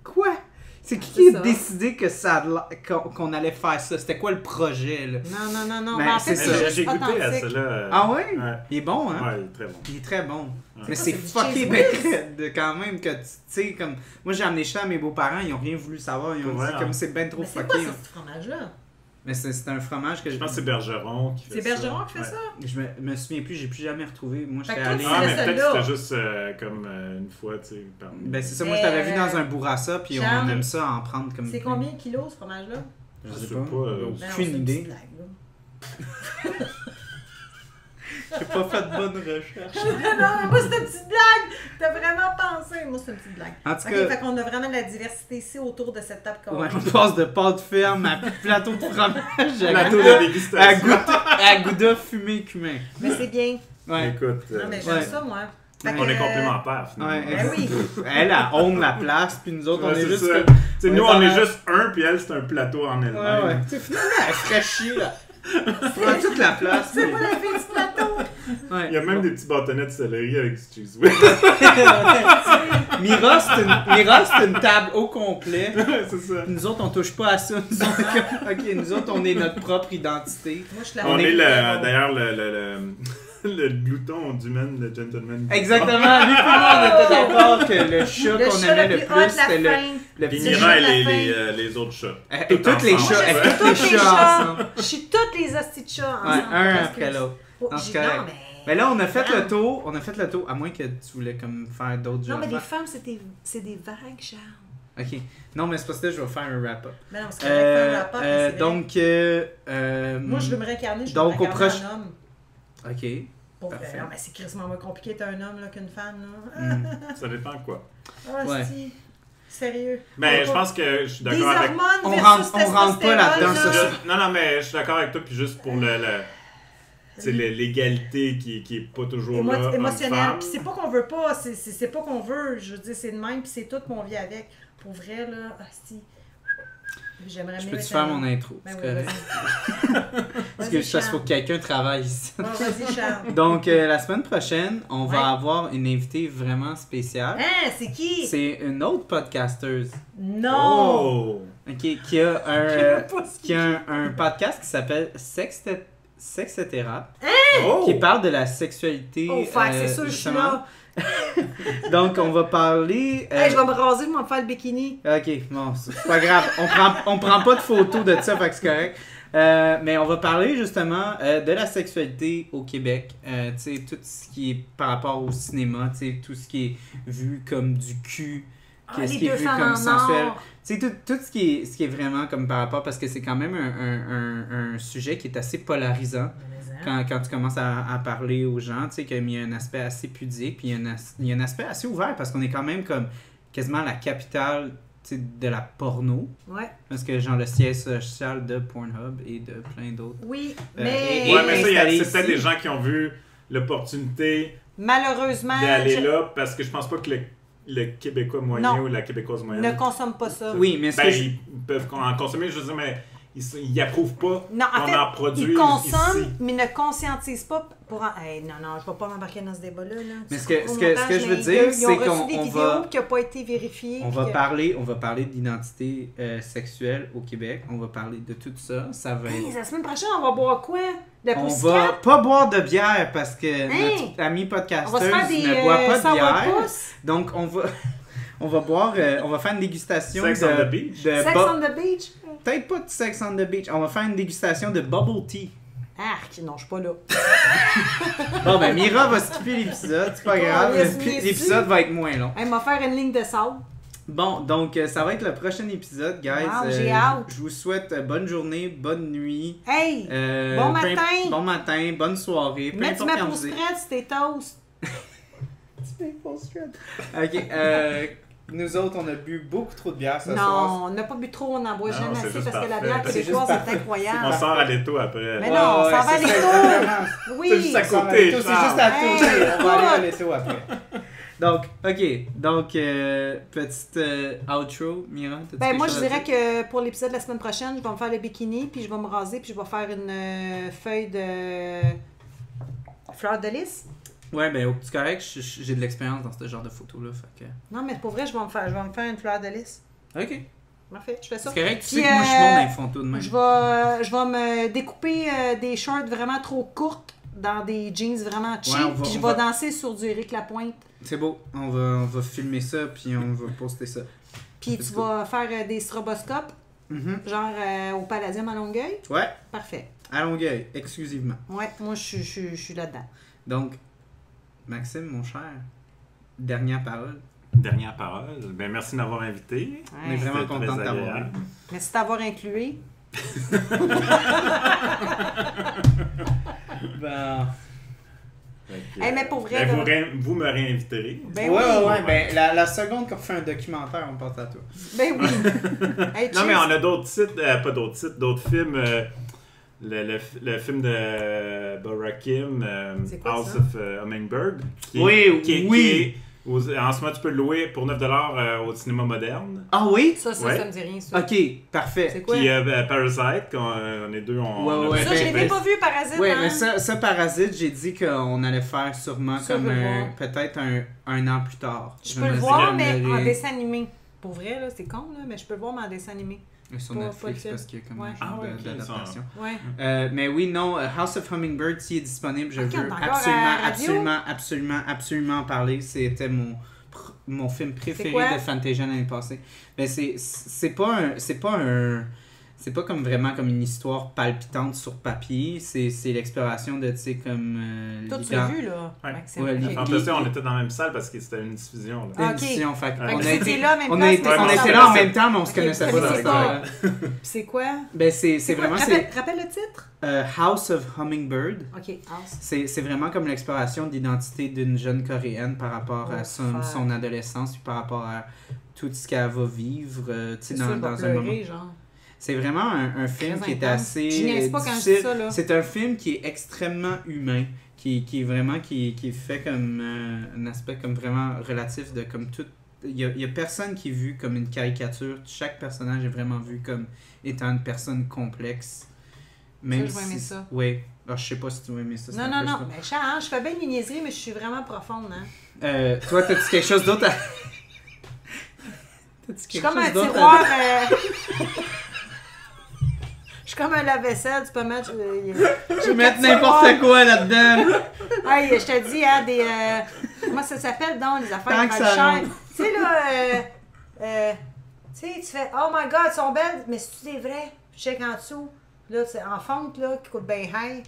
A: Quoi? C'est qui
B: C'est
A: a
B: ça.
A: décidé que qu'on allait faire ça? C'était quoi le projet, là?
B: Non.
A: Ben,
B: Mais en
A: c'est
B: fait,
A: ça.
B: c'est juste
C: J'ai goûté à
B: authentique.
C: ça là.
A: Ah ouais?
C: Ouais.
A: Il est bon, hein?
C: Ouais, il est très bon.
A: Il est très bon.
C: Ouais.
A: Mais
B: Ça,
A: c'est
B: c'est du
A: fucké
B: cheese
A: ben
B: whiz.
A: raide, quand même, que tu sais, comme... Moi, j'ai amené ça à mes beaux-parents, ils ont rien voulu savoir, ils ont
C: Ouais,
A: dit
C: hein.
A: comme c'est ben trop
B: Mais c'est
A: fucké.
B: quoi
A: hein.
B: ce fromage-là?
A: Mais c'est un fromage que
C: Je pense que c'est Bergeron qui fait
B: C'est
C: ça.
B: Bergeron qui fait
C: Ouais.
B: ça?
A: Je me souviens plus, j'ai plus jamais retrouvé. Moi,
B: Fait
A: j'étais
B: que toi,
A: allé...
B: tu
C: Ah,
B: C'est
C: mais peut-être
B: celle-là.
C: que c'était juste comme une fois, tu sais. parmi-
A: Ben c'est ça, moi je t'avais vu dans un bourrassa, puis on
B: Charles,
A: aime ça en prendre comme...
B: C'est combien de kilos, ce fromage-là?
A: Je
C: Je
A: sais
C: sais
A: pas.
C: pas,
B: Ben, c'est
A: Aucune
B: une
A: idée.
B: petite blague, là.
A: J'ai pas fait de bonne recherche.
B: Non, moi, c'est une petite blague! T'as vraiment pensé. Moi, c'est une petite blague.
A: En tout
B: OK,
A: cas,
B: fait qu'on a vraiment de la diversité ici autour de cette table
A: ouais,
B: carrée.
A: on passe de pâte ferme à plateau de fromage
C: Plateau de
A: à
C: dégustation.
A: gouda fumé cumin.
B: Mais c'est bien.
A: Ouais.
C: Écoute,
B: Non, mais j'aime
A: Ouais.
B: ça, moi. Fait
C: on
B: que,
C: est complémentaires finalement.
A: Ouais.
B: Ben oui.
A: Elle own la place, puis nous autres, on
C: Ouais,
A: est
C: c'est
A: juste
C: ça.
A: comme...
C: Tu sais, nous,
A: on
C: on
A: est
C: est
A: dans-
C: juste un, puis elle, c'est un plateau en elle-même.
A: Ouais, ouais. Tu sais, finalement, elle ferait chier, là. Prends toute la place.
B: C'est moi la fille du plateau.
A: Ouais.
C: Il y a même des petits bâtonnets de céleri avec du cheese whiz.
A: Mira, c'est une table au complet.
C: C'est ça.
A: Nous autres, on touche pas à ça. Nous autres, ok, nous autres, on est notre propre identité.
B: Moi, je suis la
C: On
B: fille
C: est
B: du plateau.
C: d'ailleurs le glouton du man, le gentleman.
A: Exactement. Lui, tout le monde était d'accord que le chat
B: Le
A: qu'on
B: chat
A: aimait
B: le
A: le
B: plus hot de
A: plus,
B: la
A: c'était le
B: fin.
A: petit
C: Puis
B: C'est
C: Mira
B: juste
C: et
B: la
C: les autres chats.
A: Et tous les
C: ensemble.
A: chats,
B: Je suis
A: tous les
B: tous les
A: chats
B: chats.
A: ensemble.
B: Je suis toutes les hosties de chats
A: Ouais,
B: ensemble.
A: un
B: Parce
A: après
B: que-
A: l'autre.
B: Oh,
A: Non, c'est
B: non,
A: correct.
B: mais
A: Mais là, on a fait le tour. On a fait le tour, à moins que tu voulais comme faire d'autres
B: genres. Non, mais les femmes, c'est des vagues, Charles.
A: Ok. Non, mais c'est parce que je vais faire un wrap-up.
B: Mais non, c'est correct, un wrap-up.
A: Donc,
B: moi, je veux me réincarner, je veux me réincarner un homme.
A: Ok.
B: Parfait. Non, mais c'est crissement moins compliqué d'être un homme là, qu'une femme. Là.
C: Ça dépend de quoi.
B: Ah, ouais. Si. Sérieux.
C: Mais je pense que je suis d'accord avec...
A: On rentre pas là-dedans.
C: Non, mais je suis d'accord avec toi, puis juste pour l'égalité qui est pas toujours là.
B: Émotionnelle. Puis c'est pas qu'on veut pas, c'est pas qu'on veut. Je veux dire, c'est de même, puis c'est tout, puis on vit avec. Pour vrai, là, j'aimerais mieux.
A: Peux-tu faire mon intro?
B: Ben
A: parce que ça faut que quelqu'un travaille ici.
B: Vas-y, Charles.
A: Donc, la semaine prochaine, on va avoir une invitée vraiment spéciale.
B: Hein, c'est qui?
A: C'est une autre podcasteuse.
B: Non!
A: Ok, qui a un podcast qui s'appelle Sexetera. Qui parle de la sexualité.
B: C'est sûr, justement. Je suis là.
A: Donc, on va parler...
B: je vais me raser, je vais me faire le bikini.
A: Ok, bon, c'est pas grave. On prend pas de photos de ça, fait que c'est correct. Mais on va parler justement de la sexualité au Québec. Tu sais, tout ce qui est par rapport au cinéma, tu sais, tout ce qui est vu comme du cul, ce qui est vu comme sensuel. Tu sais, tout ce qui est vraiment comme par rapport, parce que c'est quand même un sujet qui est assez polarisant. Quand tu commences à parler aux gens, tu sais qu'il y a un aspect assez pudique, puis il y a un aspect assez ouvert, parce qu'on est quand même comme quasiment la capitale de la porno.
B: Ouais.
A: Parce que genre le siège social de Pornhub et de plein d'autres.
B: Oui, mais...
C: mais ça, c'est peut-être des gens qui ont vu l'opportunité
B: malheureusement
C: d'aller là, parce que je pense pas que le Québécois moyen ou la Québécoise moyenne
B: ne consomme pas ça.
A: Oui, mais
C: ils peuvent en consommer, je veux dire, mais... Ils n'approuvent pas
B: qu'on
C: en produise
B: ils consomment,
C: ici.
B: Mais ne conscientisent pas pour... non, je ne vais pas m'embarquer dans ce débat-là. Là.
A: Mais ce que je veux dire, c'est qu'on va...
B: qui n'ont pas été vérifiées.
A: On va parler de l'identité sexuelle au Québec. On va parler de tout ça. Ça va être...
B: La semaine prochaine, on va boire quoi?
A: On va pas boire de bière parce que notre amie podcasteuse ne boit pas de bière. Donc, on va boire... on va faire une dégustation
C: Sex on the beach?
B: Sex on the beach?
A: Peut-être pas de Sex on the Beach. On va faire une dégustation de bubble tea.
B: Arc, non, je suis pas là.
A: Bon, ben Mira va skipper l'épisode. C'est pas grave. L'épisode va être moins long.
B: Elle m'a fait une ligne de sable.
A: Bon, donc ça va être le prochain épisode, guys.
B: Wow, j'ai hâte.
A: Je vous souhaite bonne journée, bonne nuit.
B: Hey! Bon matin!
A: Bon matin, bonne soirée.
B: Mets tu ma pause prête, c'était toast.
A: Tu mets pause prête. Ok, nous autres, on a bu beaucoup trop de bière ce soir.
B: Non, on n'a pas bu trop, on n'en boit jamais assez parce que la bière québécoise est incroyable.
C: On sort à l'étau après.
B: Mais non, on s'en va à l'étau. Oui,
C: c'est juste à côté.
A: C'est juste à côté. On va aller à l'étau après. Donc, petite outro, Mira.
B: Moi, je dirais que pour l'épisode de la semaine prochaine, je vais me faire le bikini, puis je vais me raser, puis je vais faire une feuille de fleur de lys.
A: Ouais, ben c'est correct, j'ai de l'expérience dans ce genre de photos-là. Fait que...
B: Non, mais pour vrai, je vais me faire une fleur de lys.
A: Ok.
B: Parfait, je fais ça.
A: C'est correct, tu sais que moi je monte dans les photos de même.
B: Je vais me découper des shorts vraiment trop courtes dans des jeans vraiment cheap, puis je vais danser sur du Éric Lapointe.
A: C'est beau, on va filmer ça, puis on va poster ça.
B: Puis tu vas faire des stroboscopes, genre au Palladium à Longueuil?
A: Ouais.
B: Parfait.
A: À Longueuil, exclusivement.
B: Ouais, moi je suis là-dedans.
A: Donc, Maxime, mon cher, dernière parole.
C: Dernière parole. Ben, merci de m'avoir invité.
A: Ouais. On est vraiment content de t'avoir.
B: Merci de t'avoir inclus.
A: Ben...
B: mais pour vrai,
C: vous me réinviterez.
A: Ben ouais. Ben, la seconde qu'on fait un documentaire, on pense à toi.
B: Ben oui.
C: Non, mais on a d'autres sites, pas d'autres sites, d'autres films. Le film de Borakim, House of Hummingbird. Qui en ce moment, tu peux le louer pour 9$ au cinéma moderne.
A: Ah oui?
B: Ça me dit rien, ça.
A: Ok, parfait.
B: C'est quoi?
A: Puis
C: Parasite, on est deux.
B: Ça, je l'ai pas vu, Parasite.
A: Oui, mais ça, Parasite, j'ai dit qu'on allait faire sûrement ça, comme peut-être un an plus tard.
B: Je peux le voir, mais en dessin animé. Pour vrai, là, c'est con, là, mais je peux le voir, mais en dessin animé.
A: Sur Netflix, parce qu'il y a comme un genre d'adaptation.
B: Ouais.
A: Mais oui, non, House of Hummingbird, s'il est disponible, je veux absolument en parler. C'était mon film préféré de Fantasia l'année passée. Mais c'est pas un c'est pas comme vraiment comme une histoire palpitante sur papier, c'est l'exploration de, tu sais, comme...
B: Toi, tu l'as vu, là,
C: ouais.
B: Maxime.
C: Ouais, Fantasy, on était dans la même salle parce que c'était une diffusion. Là.
A: Une diffusion, fait
B: on était là en même temps.
A: On était là en même temps, mais on se connaissait pas dans ce temps-là.
B: C'est quoi?
A: Ben, c'est vraiment...
B: Rappelle le titre?
A: House of Hummingbird.
B: OK, House.
A: C'est vraiment comme l'exploration de l'identité d'une jeune Coréenne par rapport à son adolescence, puis par rapport à tout ce qu'elle va vivre, tu sais, dans un moment.
B: Genre.
A: C'est vraiment un film qui est assez
B: difficile.
A: C'est un film qui est extrêmement humain, qui est vraiment qui fait comme un aspect comme vraiment relatif de comme tout. Il y a personne qui est vu comme une caricature. Chaque personnage est vraiment vu comme étant une personne complexe.
B: Même je vais aimer ça.
A: Oui. Alors, je sais pas si tu vas aimer ça.
B: Non. Mais je fais bien une niaiserie, mais je suis vraiment profonde. Hein?
A: Toi, t'as-tu quelque chose d'autre à...
B: Je suis comme un tiroir... Je suis comme un lave-vaisselle, tu peux mettre...
A: Je vais mettre n'importe quoi là-dedans.
B: Hey, je te dis, hein, des... comment ça s'appelle, donc, les affaires de chères. Tu sais, là... tu sais, tu fais « Oh my God, elles sont belles! » Mais c'est-tu des vrais? Je check en dessous. Là, c'est en fonte, là, qui coûte bien high.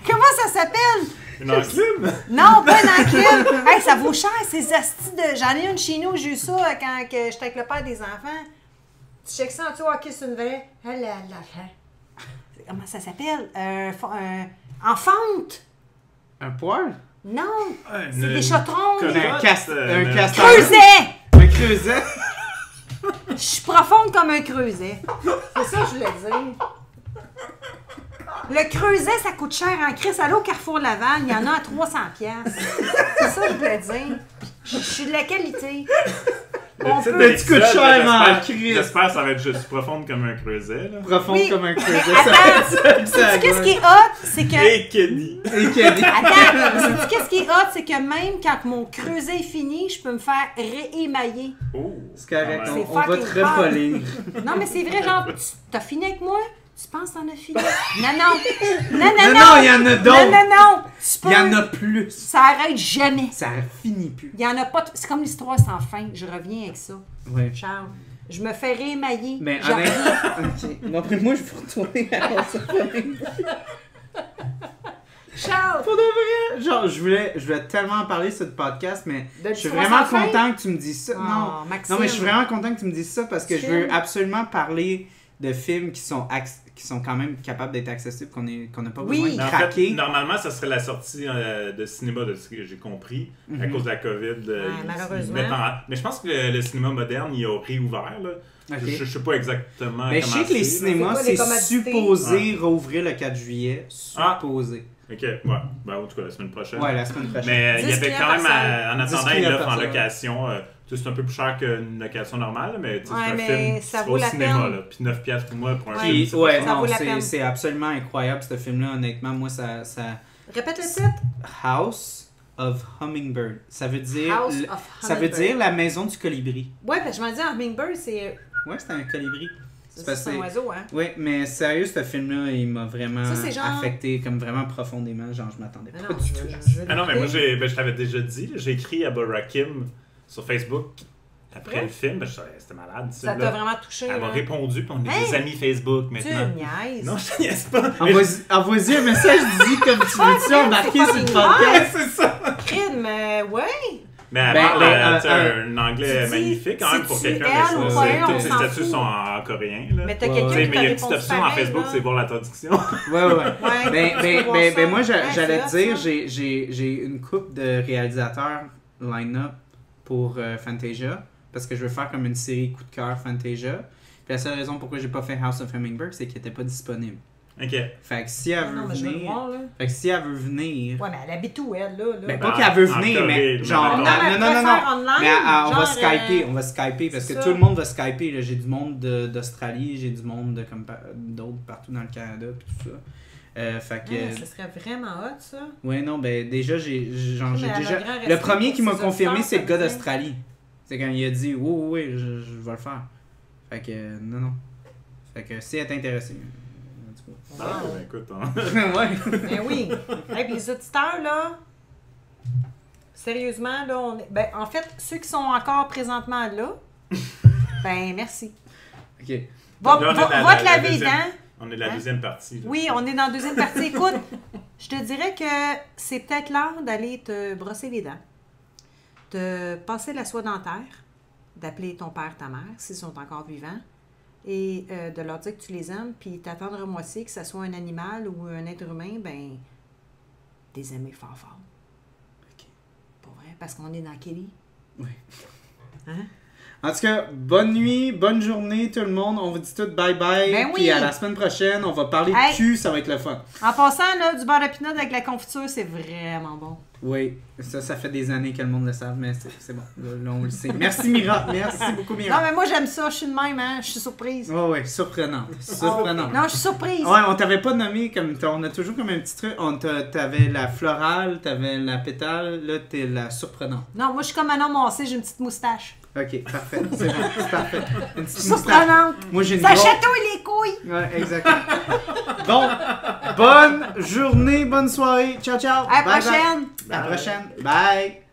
B: Comment ça s'appelle?
C: Une enclume?
B: Non, pas une enclume! Hey, ça vaut cher, ces astis de... J'en ai une chez nous, j'ai eu ça quand j'étais avec le père des enfants. Tu checkes ça en dessous, ok, c'est une vraie. Comment ça s'appelle? En fonte!
A: Un poil?
B: Non! C'est des chaudrons!
A: Un castor.
B: Creuset!
A: Un creuset?
B: Je suis profonde comme un creuset. C'est ça que je voulais dire. Le creuset, ça coûte cher en crise. Allô au Carrefour Laval, il y en a à 300$. C'est ça que je voulais dire. Je suis de la qualité.
A: Tu coûtes cher en crise.
C: J'espère que ça va être juste profonde comme un creuset. Là.
A: Profonde comme un creuset.
B: Qu'est-ce qui est hot, c'est que...
C: Et Kenny.
B: Attends, qu'est-ce qui est hot, c'est que même quand mon creuset est fini, je peux me faire réémailler.
C: Oh,
A: c'est correct, on va te repolir.
B: Non, mais c'est vrai, genre, t'as fini avec moi? Tu penses que t'en as fini? Non,
A: il y en a d'autres.
B: Non.
A: Il y en a plus.
B: Ça arrête jamais.
A: Ça finit plus.
B: Il y en a pas. C'est comme l'histoire sans fin. Je reviens avec ça.
A: Oui.
B: Charles, je me fais réémailler.
A: Mais ok. Après moi, je vais retourner à
B: Charles!
A: Pour de vrai! Genre, je voulais tellement en parler sur le podcast, mais je suis vraiment content que tu me dises ça.
B: Oh,
A: non, mais je suis vraiment content que tu me dises ça parce que je veux absolument parler de films qui sont quand même capables d'être accessibles, qu'on n'a pas besoin de craquer.
C: En fait, normalement, ça serait la sortie de cinéma, de ce que j'ai compris, à cause de la COVID.
B: Malheureusement.
C: Mais je pense que le cinéma moderne, il a réouvert. Là.
A: Okay.
C: Je sais pas exactement
A: mais
C: comment
A: je sais que les cinémas, c'est supposé rouvrir le 4 juillet. Supposé.
C: Ok, ouais. Ben, en tout cas, la semaine prochaine.
A: Ouais, la semaine prochaine.
C: Mais il y avait quand même, en attendant, il offre en location. C'est un peu plus cher qu'une location normale, mais c'est un film
B: ça vaut
C: au
B: la
C: cinéma.
B: peine.
C: Là. Puis 9$ pour moi pour un
A: film.
C: Ouais,
A: c'est absolument incroyable ce film-là. Honnêtement, moi, ça...
B: Répète le titre.
A: House of Hummingbird. Ça veut dire...
B: Ça
A: veut dire la maison du colibri.
B: Ouais, parce que je me dis, Hummingbird, c'est...
A: Ouais, c'est un colibri.
B: C'est un oiseau, hein?
A: Oui, mais sérieux, ce film-là, il m'a vraiment affecté comme vraiment profondément. Genre, je m'attendais pas du tout.
C: Ah non, mais moi, je t'avais déjà dit, j'ai écrit à Borakim sur Facebook après le film. C'était malade.
B: Ça t'a vraiment touché.
C: Elle m'a répondu, puis on est des amis Facebook maintenant.
B: Tu niaises.
C: Non, je te niaise pas.
A: Envoie-y un message dit comme tu veux-tu embarquer sur le podcast.
C: C'est ça.
B: Crime, ouais.
C: Mais elle parle un anglais magnifique quand même pour quelqu'un tous ses statuts sont en coréen. Là.
B: Mais t'as quelqu'un qui
C: mais il y a une petite option en Facebook, c'est voir la traduction.
A: Ouais. Ben moi, j'allais te dire, j'ai une couple de réalisateurs line-up pour Fantasia, parce que je veux faire comme une série coup de cœur Fantasia. Puis la seule raison pourquoi j'ai pas fait House of Hummingbird, c'est qu'il était pas disponible.
C: Ok.
A: Fait que si elle veut venir...
B: Ouais, mais elle habite où, elle, là?
A: Ben, pas qu'elle veut venir, mais genre... Non. Mais on va Skyper, parce que tout le monde va Skyper. Là. J'ai du monde d'Australie, j'ai du monde d'autres partout dans le Canada, puis tout ça. Fait que...
B: ça serait vraiment hot, ça.
A: Ouais, non, ben déjà, j'ai déjà... Le premier qui m'a confirmé, c'est le gars d'Australie. C'est quand il a dit, oui, je vais le faire. Fait que, non. Fait que si elle est intéressée...
C: écoute,
A: ouais.
B: Ben oui. Hey, les auditeurs, là, sérieusement, là, en fait, ceux qui sont encore présentement là, ben merci.
A: OK.
B: Va te laver les dents.
C: On est de la deuxième partie. Là.
B: Oui, on est dans la deuxième partie. Écoute, je te dirais que c'est peut-être l'heure d'aller te brosser les dents, de passer la soie dentaire, d'appeler ton père, ta mère, s'ils sont encore vivants, et de leur dire que tu les aimes, puis t'attendre moi aussi, que ce soit un animal ou un être humain, ben, les aimer fort fort.
A: OK.
B: Pour vrai, parce qu'on est dans Kelly.
A: Oui.
B: Hein?
A: En tout cas, bonne nuit, bonne journée tout le monde. On vous dit tout bye bye.
B: Ben oui.
A: Puis à la semaine prochaine, on va parler de cul, ça va être le fun.
B: En passant, là, du beurre de pinot avec la confiture, c'est vraiment bon.
A: Oui, ça fait des années que le monde le savent, mais c'est bon. Là, on le sait. Merci Mira, merci beaucoup Mira.
B: Non, mais moi j'aime ça, je suis de même, hein. Je suis surprise.
A: Oui, surprenant. Surprenant.
B: Non, je suis surprise.
A: Ouais, on t'avait pas nommé comme. On a toujours comme un petit truc. T'avais la florale, t'avais la pétale, là t'es la surprenante.
B: Non, moi je suis comme Manon Massé, j'ai une petite moustache.
A: Ok, parfait. C'est bon, c'est parfait. Une petite
B: surprenante.
A: Moi j'ai une
B: ça chatouille les couilles.
A: Ouais, exactement. Bon, bonne journée, bonne soirée. Ciao, ciao.
B: À la prochaine.
A: À la prochaine. Bye.